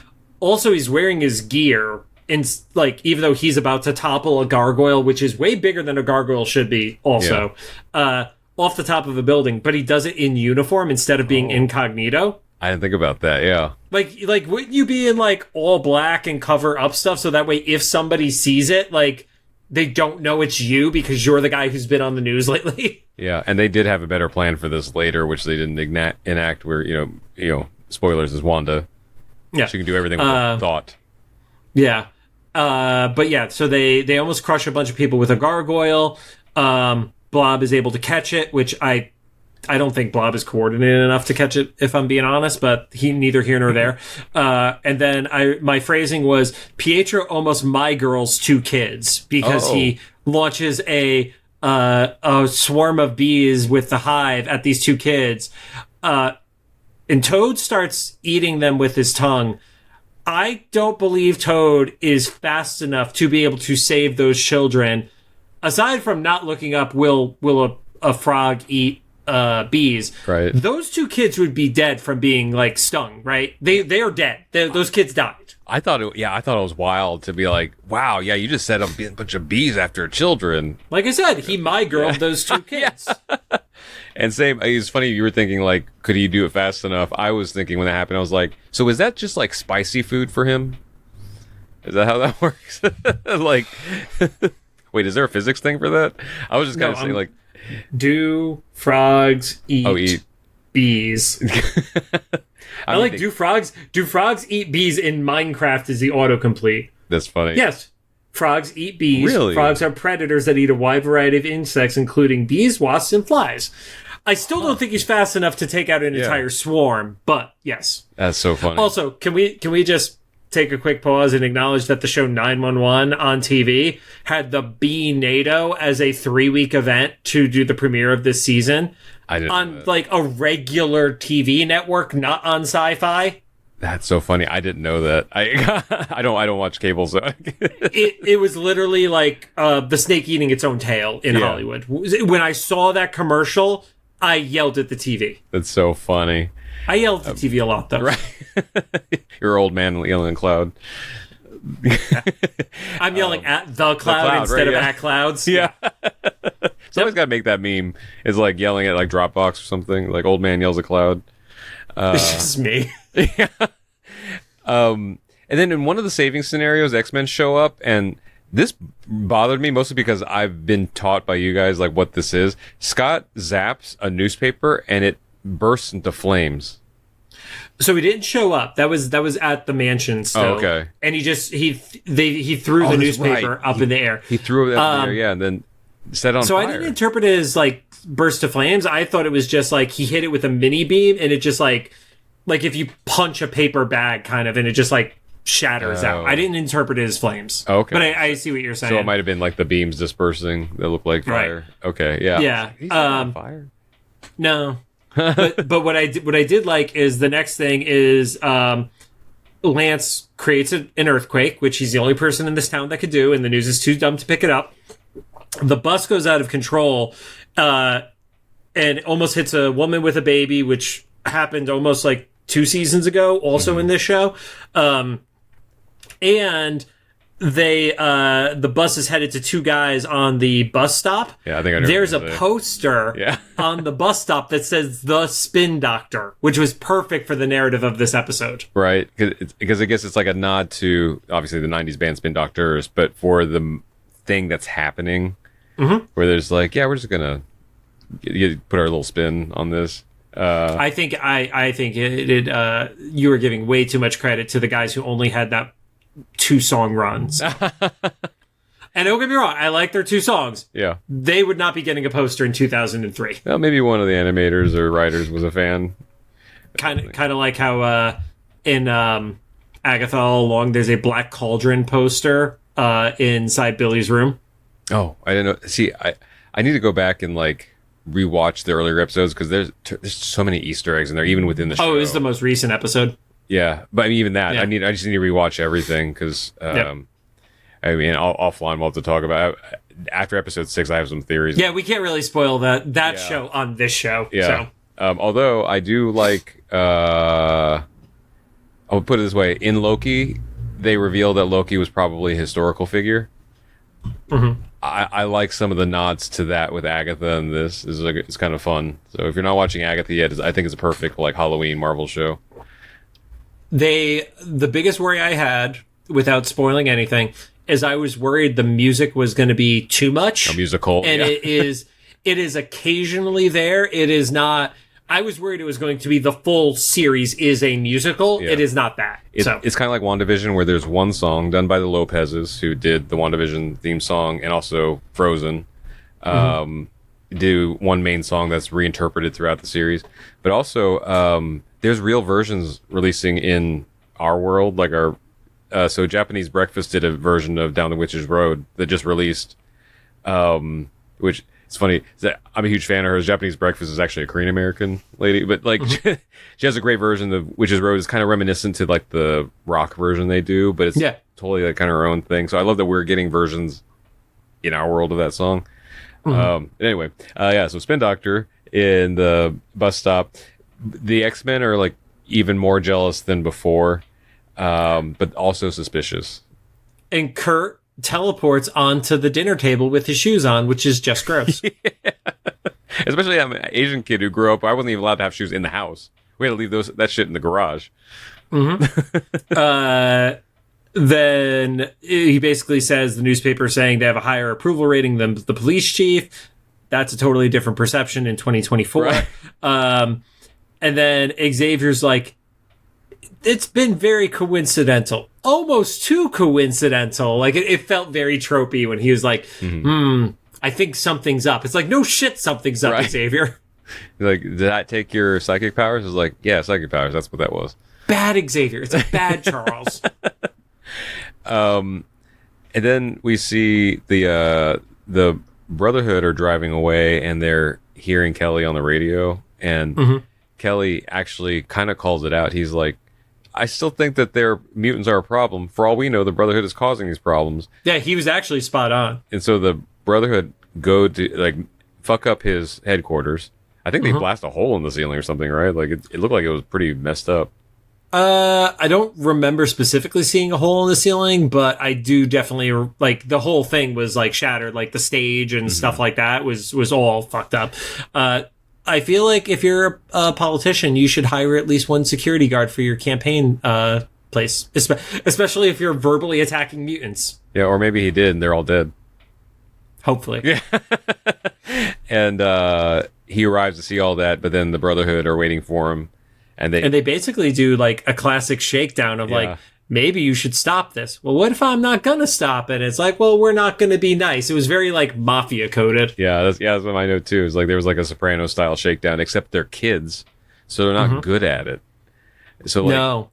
B: Also, he's wearing his gear, and like, even though he's about to topple a gargoyle, which is way bigger than a gargoyle should be, also off the top of a building, but he does it in uniform instead of being incognito.
A: I didn't think about that. Yeah,
B: like wouldn't you be in like all black and cover up stuff so that way if somebody sees it, like they don't know it's you because you're the guy who's been on the news lately?
A: Yeah, and they did have a better plan for this later, which they didn't enact. Where you know, spoilers is Wanda. Yeah, she can do everything with thought.
B: Yeah, but yeah, so they almost crush a bunch of people with a gargoyle. Blob is able to catch it, which I don't think Blob is coordinated enough to catch it, if I'm being honest. But neither here nor there. And then my phrasing was Pietro almost my girl's 2 kids because he launches a swarm of bees with the hive at these 2 kids. And Toad starts eating them with his tongue. I don't believe Toad is fast enough to be able to save those children. Aside from not looking up, will a frog eat bees?
A: Right.
B: Those 2 kids would be dead from being like stung. Right. They are dead. Those kids died.
A: I thought it was wild to be like, wow, yeah, you just set up a bunch of bees after children.
B: Like I said, he my-girled those 2 kids.
A: And same, it's funny, you were thinking, like, could he do it fast enough? I was thinking when that happened, I was like, so is that just, like, spicy food for him? Is that how that works? Like, wait, is there a physics thing for that? I was just kind of saying, like...
B: Do frogs eat bees? I like, do frogs eat bees in Minecraft is the autocomplete.
A: That's funny.
B: Yes. Frogs eat bees.
A: Really?
B: Frogs are predators that eat a wide variety of insects, including bees, wasps, and flies. I still don't think he's fast enough to take out an entire swarm, but yes.
A: That's so funny.
B: Also, can we just take a quick pause and acknowledge that the show 911 on TV had the Bee NATO as a 3-week event to do the premiere of this season?
A: I didn't
B: on like a regular TV network, not on Sci-Fi.
A: That's so funny. I didn't know that. I don't watch cable, so
B: it was literally like the snake eating its own tail in Hollywood. When I saw that commercial, I yelled at the TV.
A: That's so funny.
B: I yelled at the TV a lot, though.
A: Right. You're an old man yelling at cloud.
B: I'm yelling at the cloud instead of at clouds.
A: Yeah. Somebody's got to make that meme. It's like yelling at like Dropbox or something. Like old man yells at cloud.
B: It's just me.
A: Yeah. And then in one of the saving scenarios, X-Men show up, and this bothered me mostly because I've been taught by you guys like what this is. Scott zaps a newspaper and it bursts into flames.
B: So he didn't show up. That was at the mansion still.
A: Oh, okay.
B: And he threw the newspaper up in the air.
A: He threw it up in the air, yeah, and then set it on fire.
B: So I didn't interpret it as like burst to flames. I thought it was just like he hit it with a mini beam, and it just like if you punch a paper bag kind of, and it just like shatters out. I didn't interpret it as flames.
A: Okay.
B: But I see what you're saying.
A: So it might have been like the beams dispersing that look like fire. Right. Okay, yeah.
B: Yeah.
A: He's on fire?
B: No. but what I did like is the next thing is Lance creates an earthquake, which he's the only person in this town that could do, and the news is too dumb to pick it up. The bus goes out of control and almost hits a woman with a baby, which happened almost like 2 seasons ago, also in this show. And the bus is headed to 2 guys on the bus stop.
A: Yeah, I think I know.
B: There's a poster on the bus stop that says "The Spin Doctor," which was perfect for the narrative of this episode.
A: Right, because I guess it's like a nod to obviously the '90s band Spin Doctors, but for the thing that's happening, where there's like, yeah, we're just gonna put our little spin on this.
B: I think you were giving way too much credit to the guys who only had that 2 song runs. And don't get me wrong, I like their 2 songs.
A: Yeah. They
B: would not be getting a poster in 2003.
A: Well, maybe one of the animators or writers was a fan.
B: Kind of like how in Agatha All Along, there's a Black Cauldron poster inside Billy's room.
A: Oh, I didn't know. See, I need to go back and like rewatch the earlier episodes because there's so many Easter eggs in there, even within the show.
B: Oh, it was the most recent episode.
A: Yeah, but I mean, even that, I just need to rewatch everything because, I mean, offline we'll have to talk about it. After episode 6, I have some theories.
B: Yeah, we can't really spoil that show on this show.
A: Yeah. So. Although I do like, I'll put it this way: in Loki, they revealed that Loki was probably a historical figure. Mm-hmm. I like some of the nods to that with Agatha, and this is it's kind of fun. So if you're not watching Agatha yet, I think it's a perfect like Halloween Marvel show.
B: The biggest worry I had, without spoiling anything, is I was worried the music was going to be too much.
A: A musical,
B: and it is occasionally there. It is not. I was worried it was going to be the full series is a musical. Yeah. It is not that.
A: It's kind of like WandaVision, where there's one song done by the Lopez's, who did the WandaVision theme song and also Frozen. Do one main song that's reinterpreted throughout the series, but also there's real versions releasing in our world, like our. So Japanese Breakfast did a version of Down the Witch's Road that just released, which. It's funny that I'm a huge fan of hers. Japanese Breakfast is actually a Korean American lady, but like she has a great version of Witch's Road. Is kind of reminiscent to like the rock version they do, but it's totally like kind of her own thing. So I love that we're getting versions in our world of that song. Anyway, so Spin Doctor in the bus stop. The X-Men are like even more jealous than before, but also suspicious.
B: And Kurt teleports onto the dinner table with his shoes on, which is just gross.
A: Yeah. Especially I'm an Asian kid who grew up. I wasn't even allowed to have shoes in the house. We had to leave that shit in the garage.
B: Then he basically says the newspaper is saying they have a higher approval rating than the police chief. That's a totally different perception in 2024. Right. And then Xavier's like, it's been very coincidental. Almost too coincidental. Like, it felt very tropey when he was like, I think something's up. It's like, no shit, something's up, Xavier.
A: Like, did that take your psychic powers? It's like, yeah, psychic powers. That's what that was.
B: Bad Xavier. It's a bad Charles.
A: And then we see the Brotherhood are driving away, and they're hearing Kelly on the radio. And Kelly actually kind of calls it out. He's like, I still think that their mutants are a problem. For all we know, the Brotherhood is causing these problems.
B: Yeah, he was actually spot on.
A: And so the Brotherhood go to, like, fuck up his headquarters. I think they blast a hole in the ceiling or something, right? Like, it looked like it was pretty messed up.
B: I don't remember specifically seeing a hole in the ceiling, but I do definitely, like, the whole thing was, like, shattered. Like, the stage and stuff like that was all fucked up. I feel like if you're a politician, you should hire at least one security guard for your campaign place, especially if you're verbally attacking mutants.
A: Yeah, or maybe he did and they're all dead.
B: Hopefully.
A: Yeah. And he arrives to see all that, but then the Brotherhood are waiting for him. And they
B: basically do, like, a classic shakedown of, like, maybe you should stop this. Well, what if I'm not going to stop it? It's like, well, we're not going to be nice. It was very, like, mafia coded.
A: Yeah, that's what I know, too. It's like there was, like, a Soprano-style shakedown, except they're kids, so they're not good at it. So, like,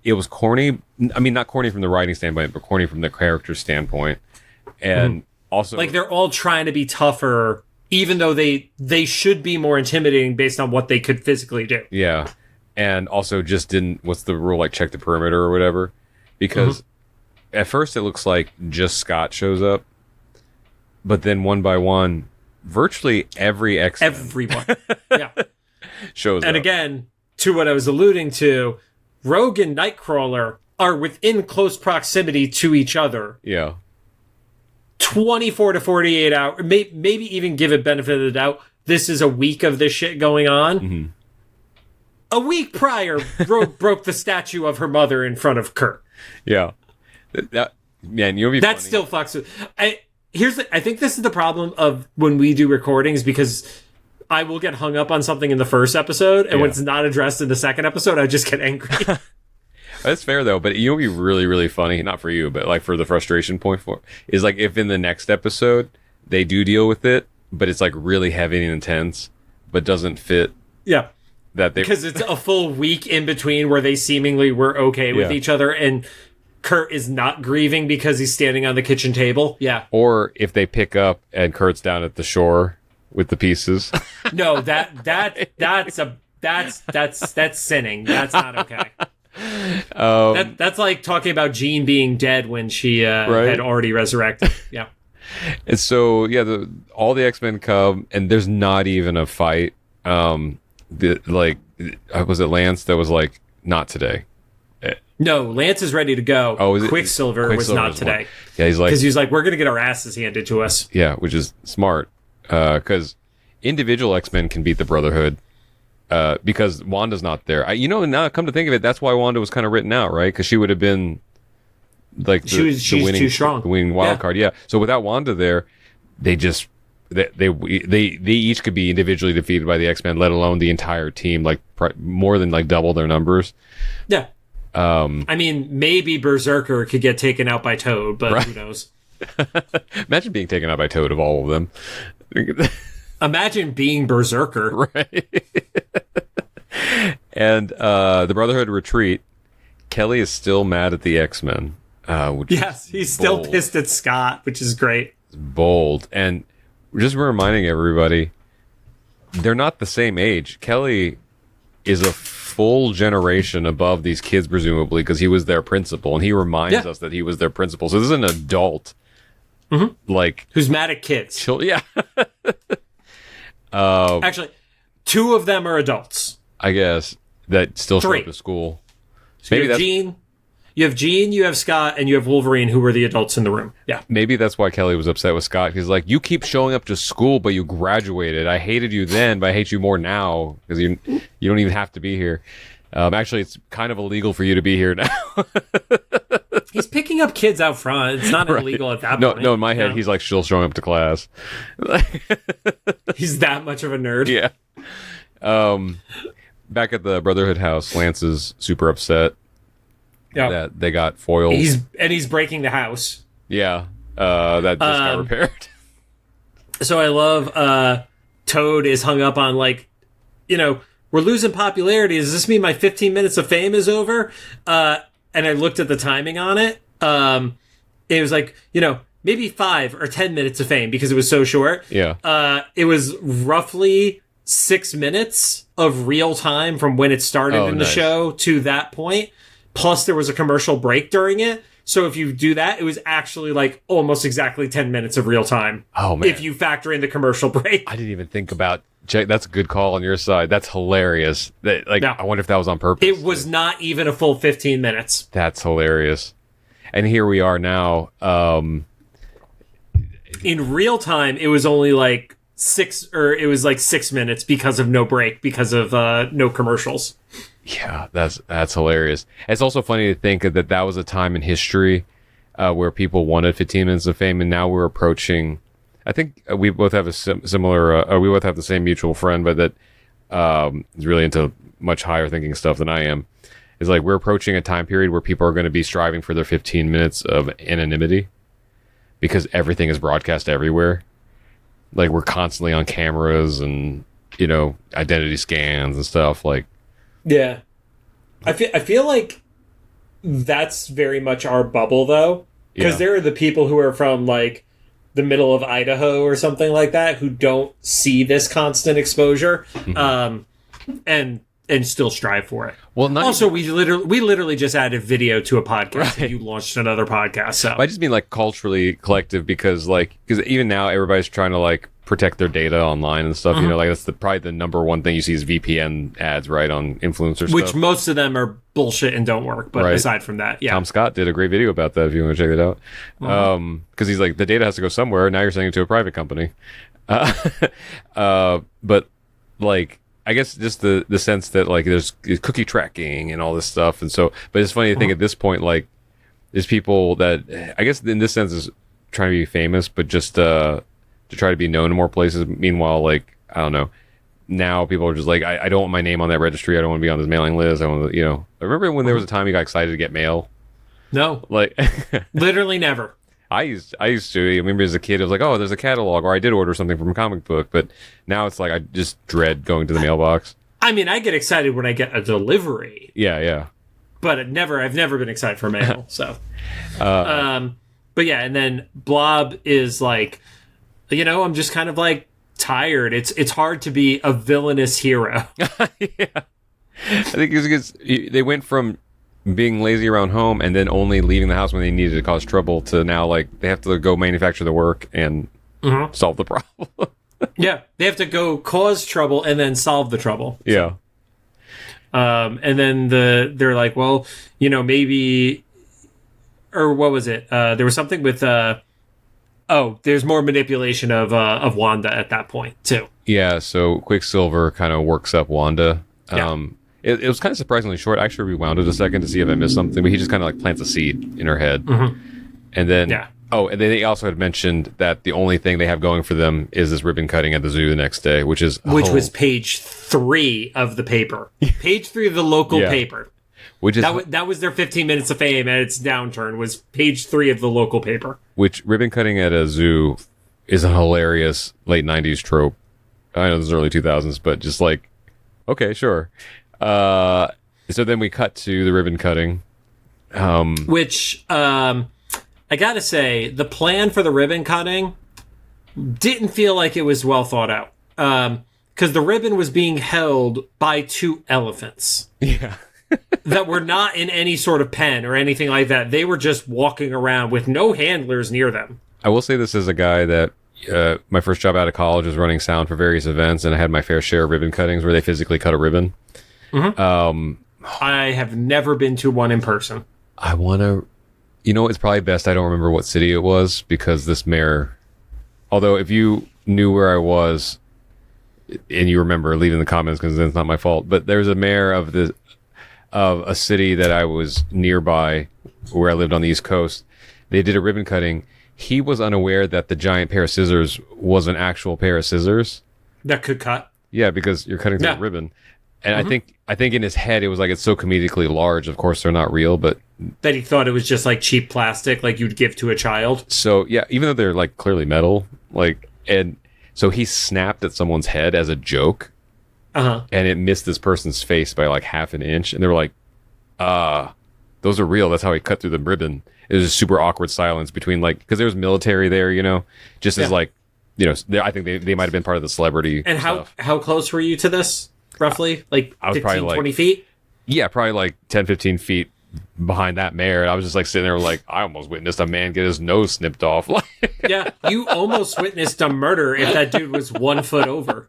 A: it was corny. I mean, not corny from the writing standpoint, but corny from the character standpoint. And also... Like,
B: they're all trying to be tougher, even though they should be more intimidating based on what they could physically do.
A: Yeah. And also just didn't, what's the rule, like check the perimeter or whatever? Because at first it looks like just Scott shows up. But then one by one, virtually everyone shows up.
B: And again, to what I was alluding to, Rogue and Nightcrawler are within close proximity to each other.
A: Yeah.
B: 24 to 48 hours, maybe even give it benefit of the doubt. This is a week of this shit going on. A week prior, Rogue broke the statue of her mother in front of Kurt.
A: Yeah. Man, you'll be
B: that
A: funny.
B: Still fucks with... I think this is the problem of when we do recordings, because I will get hung up on something in the first episode, and when it's not addressed in the second episode, I just get angry.
A: That's fair, though. But you'll be really, really funny. Not for you, but like for the frustration point is like if in the next episode they do deal with it, but it's like really heavy and intense, but doesn't fit.
B: Yeah. Because it's a full week in between where they seemingly were okay with each other, and Kurt is not grieving because he's standing on the kitchen table. Yeah.
A: Or if they pick up and Kurt's down at the shore with the pieces.
B: No, that's sinning. That's not okay. That's like talking about Jean being dead when she had already resurrected. Yeah.
A: And so all the X-Men come, and there's not even a fight. Was it Lance that was like, not today?
B: No, Lance is ready to go.
A: Oh,
B: Quicksilver was not today.
A: Yeah, he's like,
B: we're gonna get our asses handed to us.
A: Yeah, which is smart, because individual X-Men can beat the Brotherhood, because Wanda's not there. Now come to think of it, that's why Wanda was kind of written out, right? Because she would have been like
B: she's too strong,
A: the winning wild card. Yeah. So without Wanda there, they each could be individually defeated by the X-Men, let alone the entire team, like more than like double their numbers.
B: Yeah. I mean, maybe Berserker could get taken out by Toad, but who knows?
A: Imagine being taken out by Toad of all of them.
B: Imagine being Berserker.
A: Right. And the Brotherhood retreat. Kelly is still mad at the X-Men.
B: He's still pissed at Scott, which is great.
A: It's bold. And just reminding everybody, they're not the same age. Kelly is a full generation above these kids, presumably, because he was their principal, and he reminds us that he was their principal. So this is an adult, like
B: who's mad at kids.
A: Yeah.
B: Actually, two of them are adults,
A: I guess, that still show up to school.
B: So maybe you have Jean, you have Scott, and you have Wolverine, who were the adults in the room. Yeah.
A: Maybe that's why Kelly was upset with Scott. He's like, you keep showing up to school, but you graduated. I hated you then, but I hate you more now because you don't even have to be here. Actually, it's kind of illegal for you to be here now.
B: He's picking up kids out front. It's not illegal at that point.
A: No, in my head, he's like still showing up to class.
B: He's that much of a nerd.
A: Yeah. Back at the Brotherhood house, Lance is super upset.
B: Yeah.
A: That they got foiled.
B: He's breaking the house.
A: Yeah. That just got repaired.
B: So I love Toad is hung up on, like, we're losing popularity. Does this mean my 15 minutes of fame is over? And I looked at the timing on it. It was like, maybe 5 or 10 minutes of fame because it was so short.
A: Yeah.
B: It was roughly 6 minutes of real time from when it started in the show to that point. plus there was a commercial break during it. So if you do that, it was actually like almost exactly 10 minutes of real time.
A: Oh, man.
B: If you factor in the commercial break.
A: I didn't even think about... That's a good call on your side. That's hilarious. I wonder if that was on purpose.
B: It was not even a full 15 minutes.
A: That's hilarious. And here we are now.
B: In real time, it was only like 6 minutes because of no break, because of no commercials.
A: Yeah, that's hilarious. It's also funny to think that was a time in history where people wanted 15 minutes of fame, and now we're approaching... I think we both have a similar... we both have the same mutual friend, but that is really into much higher thinking stuff than I am. Is like we're approaching a time period where people are going to be striving for their 15 minutes of anonymity because everything is broadcast everywhere. Like, we're constantly on cameras and, identity scans and stuff. Like,
B: yeah. I feel like that's very much our bubble, though. Because there are the people who are from, like, the middle of Idaho or something like that who don't see this constant exposure and still strive for it. Well, also, we literally just added video to a podcast. Right. And you launched another podcast. So
A: I just mean like culturally collective because even now everybody's trying to like protect their data online and stuff. Mm-hmm. That's probably the number one thing you see is VPN ads, right, on influencer stuff.
B: Which most of them are bullshit and don't work. But aside from that, yeah.
A: Tom Scott did a great video about that if you want to check it out. Because he's like, the data has to go somewhere. Now you're sending it to a private company. But like, I guess just the sense that like there's cookie tracking and all this stuff. And so, but it's funny to think at this point, like there's people that I guess in this sense is trying to be famous, but just to try to be known in more places. Meanwhile, like, I don't know, now people are just like, I don't want my name on that registry. I don't want to be on this mailing list. I want to, I remember when there was a time you got excited to get mail.
B: No,
A: like
B: literally never.
A: I used to. I remember as a kid, it was like, oh, there's a catalog, or I did order something from a comic book. But now it's like I just dread going to the mailbox.
B: I mean, I get excited when I get a delivery.
A: Yeah.
B: But I've never been excited for mail. So, but yeah, and then Blob is like, I'm just kind of like tired. It's hard to be a villainous hero.
A: Yeah, I think it's because they went from being lazy around home and then only leaving the house when they needed to cause trouble to now like they have to go manufacture the work and solve the problem.
B: Yeah, they have to go cause trouble and then solve the trouble.
A: Yeah.
B: And then they're like, well, maybe, or what was it? There was something with there's more manipulation of Wanda at that point too.
A: Yeah, so Quicksilver kind of works up Wanda.
B: Yeah.
A: It was kind of surprisingly short. I actually rewound it a second to see if I missed something, but he just kind of like plants a seed in her head. Mm-hmm. And then, and then they also had mentioned that the only thing they have going for them is this ribbon cutting at the zoo the next day, which was page
B: 3 of the paper. Page 3 of the local paper.
A: Which is
B: that was their 15 minutes of fame at its downturn, was page 3 of the local paper.
A: Which ribbon cutting at a zoo is a hilarious late 90s trope. I know this is early 2000s, but just like, okay, sure. So then we cut to the ribbon cutting.
B: Which, I gotta say, the plan for the ribbon cutting didn't feel like it was well thought out. Because the ribbon was being held by 2 elephants.
A: Yeah.
B: That were not in any sort of pen or anything like that. They were just walking around with no handlers near them.
A: I will say this as a guy that my first job out of college was running sound for various events, and I had my fair share of ribbon cuttings where they physically cut a ribbon. Mm-hmm.
B: I have never been to one in person.
A: I want to... it's probably best I don't remember what city it was, because this mayor... Although, if you knew where I was, and you remember, leave in the comments, because it's not my fault, but there's a mayor of a city that I was nearby, where I lived on the East Coast. They did a ribbon cutting. He was unaware that the giant pair of scissors was an actual pair of scissors.
B: That could cut.
A: Yeah, because you're cutting through a ribbon. And I think in his head it was like, it's so comedically large. Of course, they're not real, but
B: that he thought it was just like cheap plastic, like you'd give to a child.
A: So yeah, even though they're like clearly metal, like, and so he snapped at someone's head as a joke, and it missed this person's face by like half an inch, and they were like, those are real. That's how he cut through the ribbon. It was a super awkward silence between like, because there was military there, just as like, I think they might have been part of the celebrity.
B: And
A: stuff.
B: How close were you to this? Roughly, like
A: I was
B: 15,
A: probably like
B: 20 feet?
A: Yeah, probably like 10, 15 feet behind that mare. I was just like sitting there like, I almost witnessed a man get his nose snipped off.
B: Yeah, you almost witnessed a murder if that dude was 1 foot over.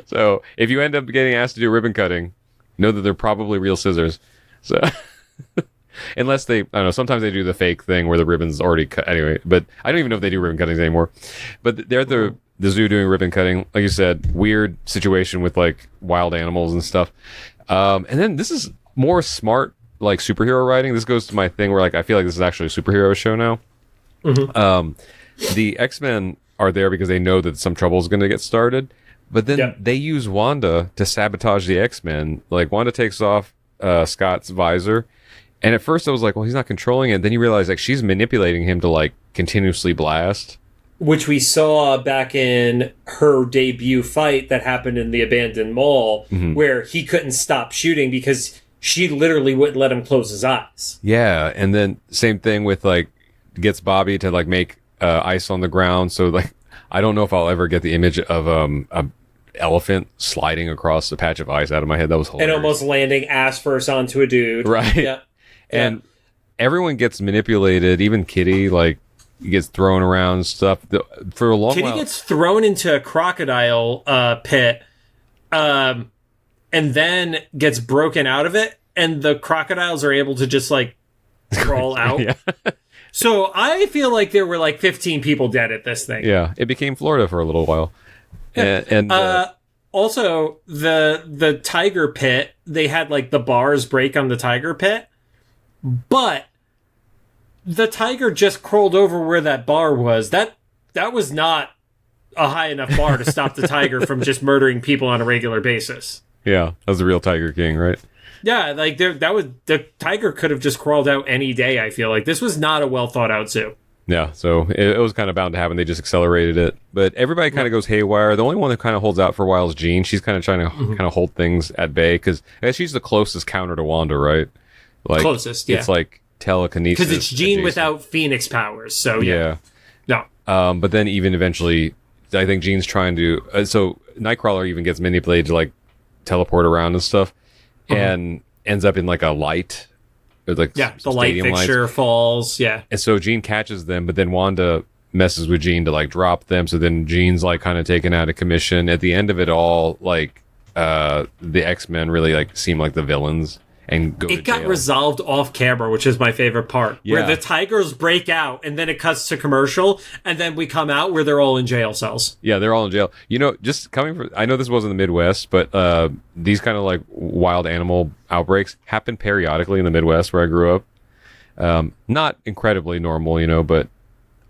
A: So if you end up getting asked to do ribbon cutting, know that they're probably real scissors. So unless they, I don't know, sometimes they do the fake thing where the ribbon's already cut anyway, but I don't even know if they do ribbon cuttings anymore. But they're at the zoo doing ribbon cutting. Like you said, weird situation with like wild animals and stuff. And then this is more smart, like superhero writing. This goes to my thing where like I feel like this is actually a superhero show now. The X-Men are there because they know that some trouble is going to get started, but then they use Wanda to sabotage the X-Men. Like Wanda takes off Scott's visor, and at first I was like, well, he's not controlling it. Then you realize like she's manipulating him to like continuously blast,
B: which we saw back in her debut fight that happened in the abandoned mall, where he couldn't stop shooting because she literally wouldn't let him close his eyes.
A: Yeah, and then same thing with like gets Bobby to like make ice on the ground. So like I don't know if I'll ever get the image of a elephant sliding across a patch of ice out of my head. That was hilarious.
B: And almost landing ass first onto a dude.
A: Right.
B: Yeah.
A: And everyone gets manipulated. Even Kitty like gets thrown around and stuff. For a long
B: Kitty
A: while,
B: gets thrown into a crocodile pit, and then gets broken out of it, and the crocodiles are able to just like crawl out. So I feel like there were like 15 people dead at this thing.
A: Yeah, it became Florida for a little while. And
B: also the tiger pit, they had like the bars break on the tiger pit, but the tiger just crawled over where that bar was. That was not a high enough bar to stop the tiger from just murdering people on a regular basis.
A: Yeah, that was the real Tiger King, right?
B: Yeah, like the tiger could have just crawled out any day. I feel like this was not a well thought out zoo.
A: Yeah, so it was kind of bound to happen. They just accelerated it, but everybody kind of goes haywire. The only one that kind of holds out for a while is Jean. She's kind of trying to kind of hold things at bay because she's the closest counter to Wanda, right? Like
B: closest, yeah.
A: It's like telekinesis
B: because it's Jean without Phoenix powers. So yeah. No.
A: But then even eventually, I think Jean's trying to. So Nightcrawler even gets manipulated to like teleport around and stuff, and ends up in like a light. Like
B: the light fixture
A: lights.
B: Falls. Yeah,
A: and so Jean catches them, but then Wanda messes with Jean to like drop them. So then Jean's like kind of taken out of commission. At the end of it all, like the X-Men really like seem like the villains. And it
B: got resolved off camera, which is my favorite part. Yeah. Where the tigers break out, and then it cuts to commercial, and then we come out where they're all in jail cells.
A: Yeah, they're all in jail. You know, just coming from, I know this wasn't the Midwest, but these kind of like wild animal outbreaks happen periodically in the Midwest where I grew up. Not incredibly normal, you know, but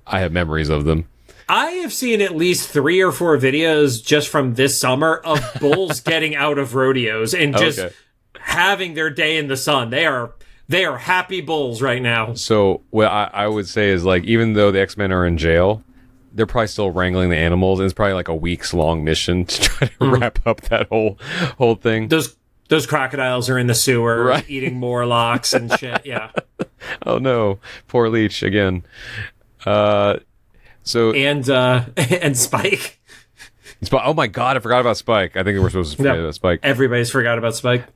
A: I have memories of them.
B: I have seen at least 3 or 4 videos just from this summer of bulls getting out of rodeos and just having their day in the sun. They are happy bulls right now.
A: So what I would say is like, even though the X-Men are in jail, they're probably still wrangling the animals. And it's probably like a week's long mission to try to wrap up that whole thing.
B: Those crocodiles are in the sewer eating Morlocks and shit. Yeah.
A: Oh no, poor Leech again. And
B: Spike.
A: Oh my god, I forgot about Spike. I think we're supposed to forget about Spike.
B: Everybody's forgot about Spike.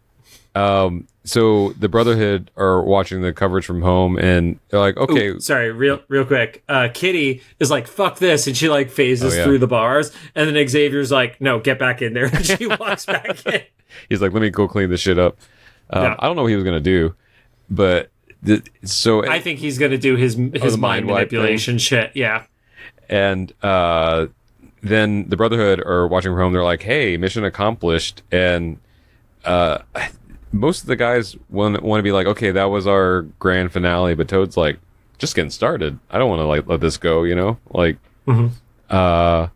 A: So the Brotherhood are watching the coverage from home, and they're like, okay.
B: Ooh, sorry, real quick. Kitty is like, fuck this, and she like phases through the bars, and then Xavier's like, no, get back in there, and she walks back in.
A: He's like, let me go clean this shit up. I don't know what he was going to do, but
B: I think he's going to do his mind manipulation shit, yeah.
A: And then the Brotherhood are watching from home, they're like, hey, mission accomplished, and most of the guys want to be like, okay, that was our grand finale, but Toad's like, just getting started. I don't want to like let this go, you know, like, but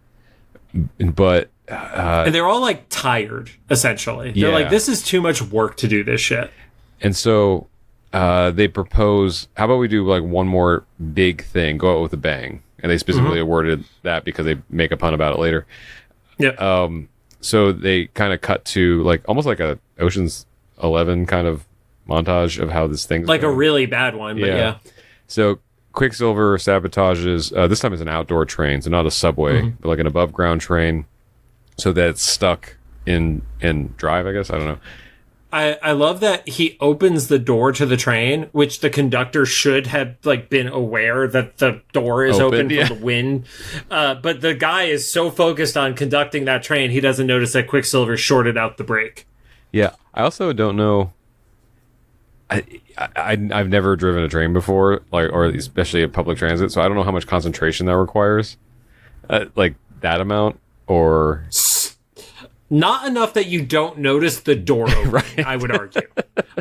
B: and they're all like tired essentially. They're like, this is too much work to do this shit.
A: And so they propose, how about we do like one more big thing, go out with a bang, and they specifically awarded that because they make a pun about it later.
B: Yeah.
A: So they kind of cut to like almost like a Ocean's 11 kind of montage of how this thing's
B: like
A: going.
B: A really bad one, but yeah.
A: So Quicksilver sabotages, this time it's an outdoor train, so not a subway, but like an above ground train, so that it's stuck in drive, I guess. I don't know.
B: I love that he opens the door to the train, which the conductor should have like been aware that the door is open for the wind. But the guy is so focused on conducting that train, he doesn't notice that Quicksilver shorted out the brake.
A: Yeah, I also don't know. I've never driven a train before, like, or especially a public transit, so I don't know how much concentration that requires, like that amount, or
B: not enough that you don't notice the door opening. Right. I would argue.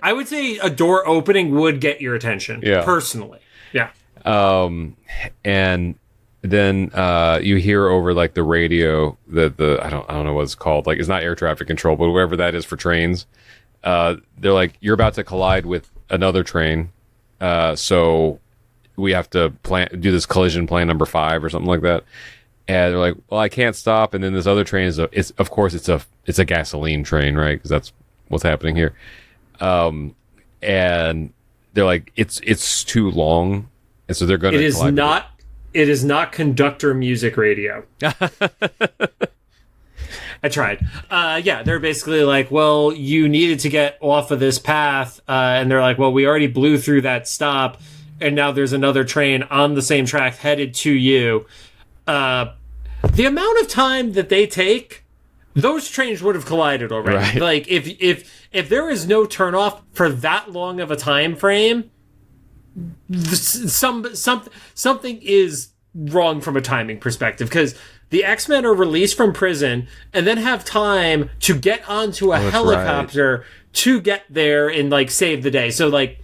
B: I would say a door opening would get your attention. Yeah. Personally. Yeah.
A: And then you hear over like the radio that I don't know what it's called. Like, it's not air traffic control, but whatever that is for trains. They're like, you're about to collide with another train, so we have to do this collision plan number 5 or something like that. And they're like, well, I can't stop. And then this other train it's a gasoline train, right? Because that's what's happening here. And they're like, it's too long, and so they're going to.
B: It is not conductor music radio. I tried. They're basically like, well, you needed to get off of this path. And they're like, well, we already blew through that stop. And now there's another train on the same track headed to you. The amount of time that they take, those trains would have collided already. Right. Like, if there is no turnoff for that long of a time frame, something is wrong from a timing perspective, because the X-Men are released from prison and then have time to get onto a helicopter to get there and like save the day. So like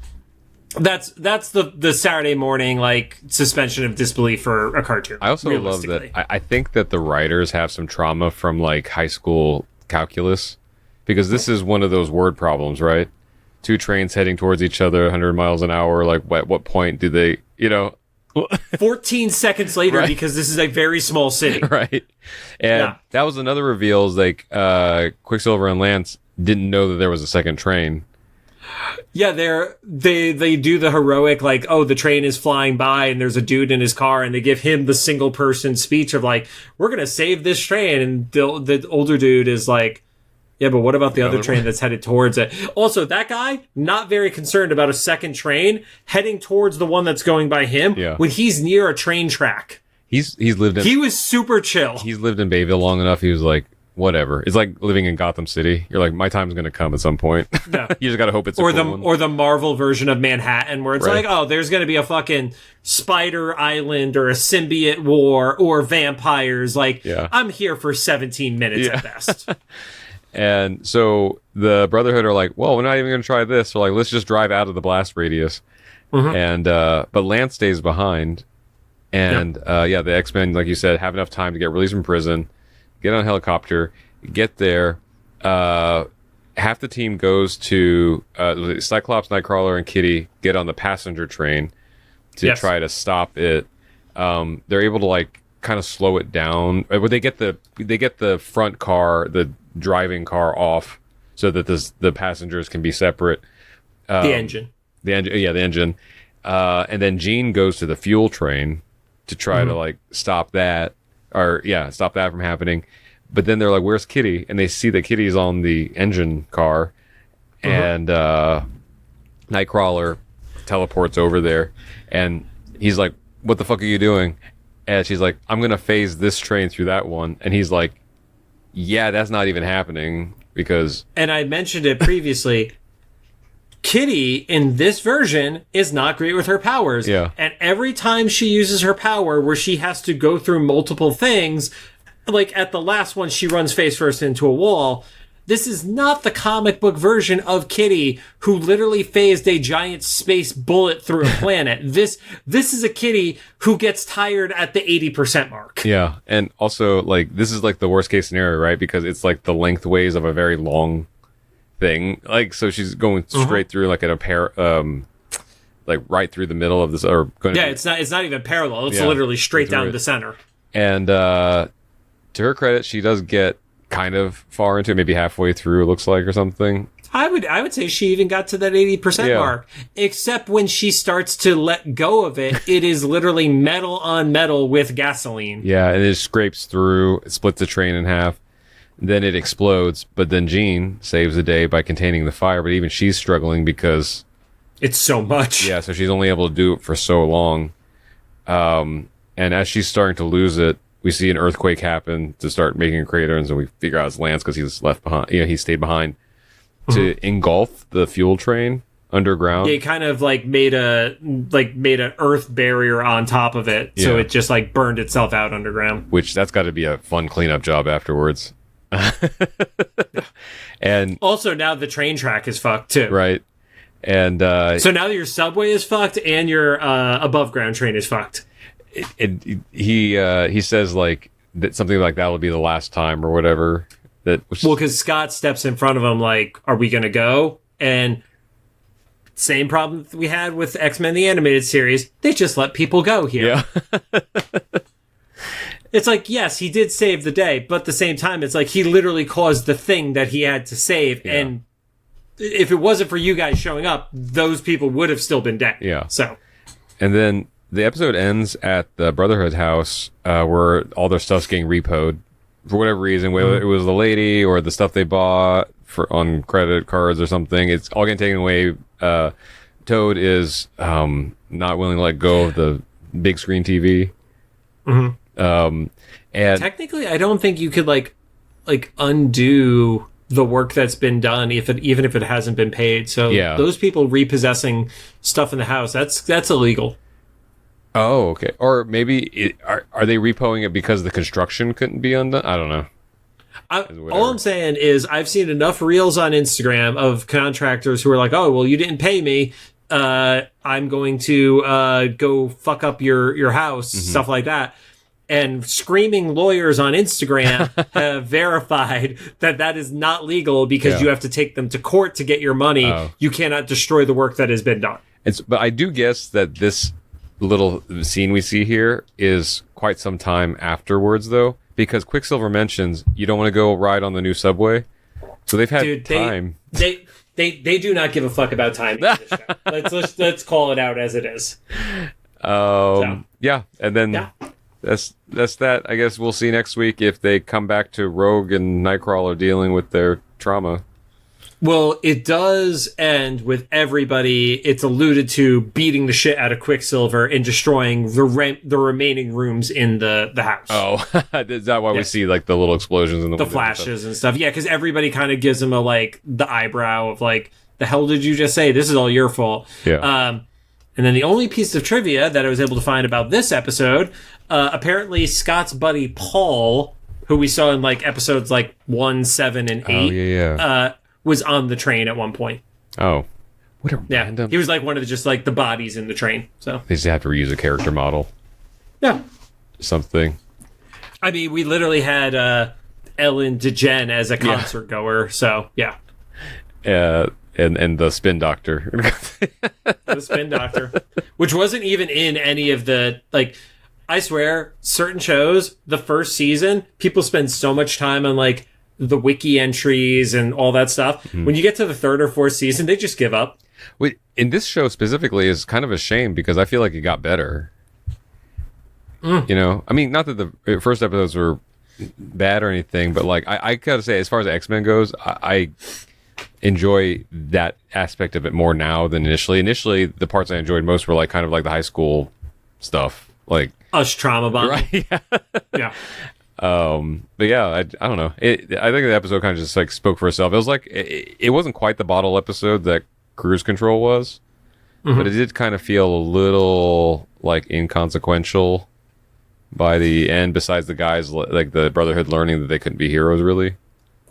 B: that's the Saturday morning like suspension of disbelief for a cartoon.
A: I also love that. I think that the writers have some trauma from like high school calculus, because this is one of those word problems, right? 2 trains heading towards each other 100 miles an hour. Like, at what point do they,
B: 14 seconds later, right? Because this is a very small city.
A: Right. And that was another reveal, is like Quicksilver and Lance didn't know that there was a second train.
B: Yeah, they do the heroic, like, oh, the train is flying by and there's a dude in his car, and they give him the single person speech of like, we're going to save this train. And the older dude is like, yeah, but what about the other train that's headed towards it? Also, that guy, not very concerned about a second train heading towards the one that's going by him when he's near a train track.
A: He
B: was super chill.
A: He's lived in Bayville long enough. He was like, whatever. It's like living in Gotham City. You're like, my time's going to come at some point. Yeah. You just got to hope it's
B: or the Marvel version of Manhattan, where it's like, oh, there's going to be a fucking spider island or a symbiote war or vampires. Like, I'm here for 17 minutes at best.
A: And so the Brotherhood are like, well, we're not even going to try this. We're like, let's just drive out of the blast radius. Mm-hmm. And but Lance stays behind. And the X-Men, like you said, have enough time to get released from prison, get on a helicopter, get there. Half the team goes to Cyclops, Nightcrawler, and Kitty get on the passenger train to try to stop it. They're able to like kind of slow it down. But they get the front car, the driving car, off so that the passengers can be separate.
B: The engine.
A: The engine. And then Jean goes to the fuel train to try to like stop that from happening. But then they're like, where's Kitty? And they see that Kitty's on the engine car, and Nightcrawler teleports over there, and he's like, what the fuck are you doing? And she's like, I'm gonna phase this train through that one. And he's like, yeah, that's not even happening, because... And
B: I mentioned it previously, Kitty, in this version, is not great with her powers.
A: Yeah.
B: And every time she uses her power, where she has to go through multiple things, like at the last one, she runs face first into a wall. This is not the comic book version of Kitty, who literally phased a giant space bullet through a planet. This is a Kitty who gets tired at the 80% mark.
A: Yeah, and also, like, this is like the worst case scenario, right? Because it's like the lengthways of a very long thing. Like, so she's going straight through, like, at a pair, like right through the middle of this, or going.
B: Yeah, it's not even parallel. It's literally straight down the center.
A: And to her credit, she does get kind of far into it, maybe halfway through, it looks like, or something.
B: I would say she even got to that 80% mark, except when she starts to let go of it, it is literally metal on metal with gasoline.
A: Yeah, and it scrapes through, it splits the train in half. Then it explodes, but then Jean saves the day by containing the fire, but even she's struggling because...
B: It's so much.
A: Yeah, so she's only able to do it for so long. And as she's starting to lose it, we see an earthquake happen to start making a crater, and so we figure out it's Lance because he's left behind. He stayed behind to engulf the fuel train underground.
B: Yeah, he kind of made an earth barrier on top of it, so it just burned itself out underground.
A: Which that's got to be a fun cleanup job afterwards. And
B: also now the train track is fucked too.
A: Right. And
B: so now your subway is fucked and your above ground train is fucked.
A: He says that something like that will be the last time or whatever.
B: Because Scott steps in front of him are we gonna go? And same problem that we had with X-Men the Animated Series, they just let people go here. Yeah. It's yes, he did save the day, but at the same time it's he literally caused the thing that he had to save, and if it wasn't for you guys showing up, those people would have still been dead.
A: Yeah.
B: So,
A: and then the episode ends at the Brotherhood house, where all their stuff's getting repoed for whatever reason, whether it was the lady or the stuff they bought on credit cards or something. It's all getting taken away. Toad is not willing to let go of the big screen TV. And
B: technically, I don't think you could undo the work that's been done even if it hasn't been paid. So those people repossessing stuff in the house, that's illegal.
A: Oh, okay. Or maybe are they repoing it because the construction couldn't be undone? I don't know.
B: All I'm saying is I've seen enough reels on Instagram of contractors who are oh, well, you didn't pay me. I'm going to go fuck up your house, stuff like that. And screaming lawyers on Instagram have verified that is not legal because you have to take them to court to get your money. Oh. You cannot destroy the work that has been done.
A: But I do guess that this little scene we see here is quite some time afterwards, though, because Quicksilver mentions you don't want to go ride on the new subway. So they've had time.
B: They do not give a fuck about time in this show. Let's call it out as it is.
A: Yeah, and then that's that. I guess we'll see next week if they come back to Rogue and Nightcrawler dealing with their trauma.
B: Well, it does end with everybody, it's alluded to, beating the shit out of Quicksilver and destroying the remaining rooms in the house.
A: Oh, is that why we see the little explosions in the
B: flashes and stuff? Yeah, because everybody kind of gives him the eyebrow of the hell did you just say? This is all your fault.
A: Yeah.
B: And then the only piece of trivia that I was able to find about this episode, apparently Scott's buddy Paul, who we saw in episodes 1, 7, and 8, was on the train at one point.
A: Oh, what a random!
B: He was one of the bodies in the train. So
A: they just have to reuse a character model.
B: Yeah,
A: something.
B: I mean, we literally had Ellen DeGeneres as a concert goer. So yeah. And the Spin Doctor. The Spin Doctor, which wasn't even in any of the I swear, certain shows, the first season, people spend so much time on the wiki entries and all that stuff. Mm-hmm. When you get to the third or fourth season, they just give up.
A: Wait, in this show specifically is kind of a shame because I feel like it got better. You know, I mean, not that the first episodes were bad or anything, but I gotta say, as far as X-Men goes, I enjoy that aspect of it more now than initially. Initially, the parts I enjoyed most were kind of the high school stuff,
B: us trauma bonding.
A: Right? Yeah. But yeah, I don't know. I think the episode kind of just spoke for itself. It was it wasn't quite the bottle episode that Cruise Control was, but it did kind of feel a little inconsequential by the end. Besides the guys the Brotherhood learning that they couldn't be heroes, really.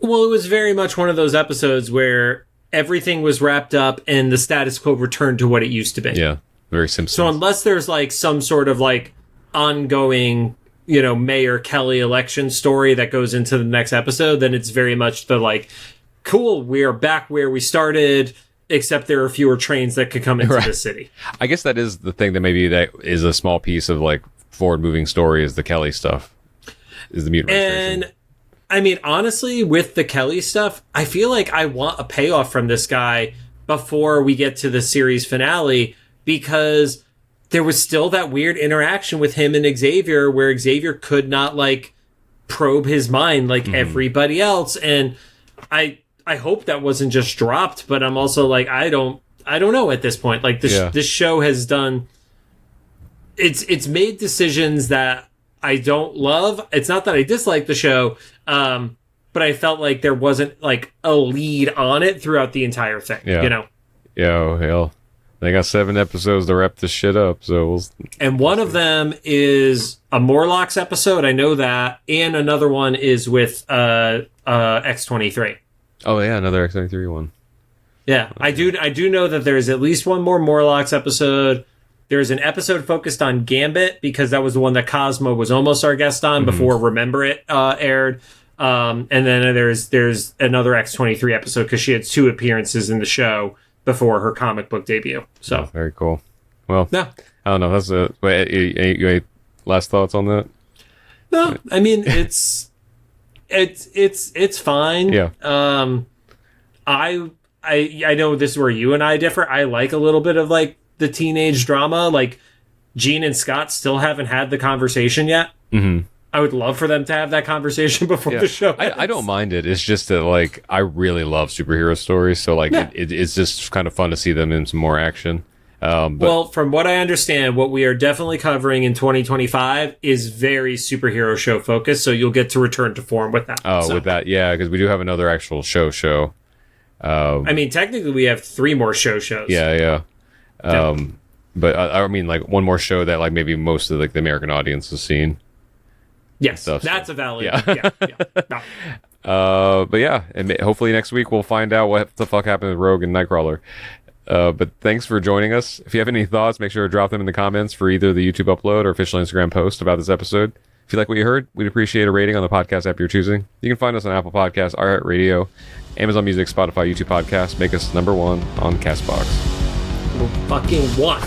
B: Well, it was very much one of those episodes where everything was wrapped up and the status quo returned to what it used to be.
A: Yeah, very Simpsons.
B: So unless there's some sort of ongoing Mayor Kelly election story that goes into the next episode, then it's very much the cool, we are back where we started, except there are fewer trains that could come into the city.
A: I guess that is the thing that maybe that is a small piece of forward moving story is the Kelly stuff, is the mutant registration.
B: And I mean, honestly, with the Kelly stuff, I feel I want a payoff from this guy before we get to the series finale, because there was still that weird interaction with him and Xavier where Xavier could not probe his mind like everybody else. And I hope that wasn't just dropped, but I'm also like, I don't know at this point. Like this show has done, it's made decisions that I don't love. It's not that I dislike the show, but I felt like there wasn't like a lead on it throughout the entire thing.
A: Yeah.
B: You know?
A: Yeah, oh, hell. They got 7 episodes to wrap this shit up, so
B: and one of them is a Morlocks episode, I know that, and another one is with X-23.
A: Oh yeah, another X-23 one.
B: Yeah, okay. I do know that there's at least one more Morlocks episode. There's an episode focused on Gambit, because that was the one that Cosmo was almost our guest on before Remember It aired. And then there's another X-23 episode, because she had 2 appearances in the show before her comic book debut. So
A: very cool. Well, yeah. I don't know. That's any last thoughts on that?
B: No, I mean it's fine.
A: Yeah.
B: I know this is where you and I differ. I like a little bit of like the teenage drama. Like Jean and Scott still haven't had the conversation yet. Mm-hmm. I would love for them to have that converation before the show ends.
A: I don't mind it. It's just that, like, I really love superhero stories, so, like, it's just kind of fun to see them in some more action.
B: Well, from what I understand, what we are definitely covering in 2025 is very superhero show focused, so you'll get to return to form with that.
A: Oh, with that, yeah, because we do have another actual show.
B: I mean, technically, we have 3 more shows.
A: Yeah. But I mean, like, one more show that, like, maybe most of, like, the American audience has seen.
B: Yes,
A: stuff,
B: that's a valid.
A: Yeah.
B: No.
A: But yeah, and hopefully next week we'll find out what the fuck happened with Rogue and Nightcrawler. But thanks for joining us. If you have any thoughts, make sure to drop them in the comments for either the YouTube upload or official Instagram post about this episode. If you like what you heard, we'd appreciate a rating on the podcast app you're choosing. You can find us on Apple Podcasts, iHeartRadio, Amazon Music, Spotify, YouTube Podcasts. Make us #1 on CastBox.
B: Fucking what?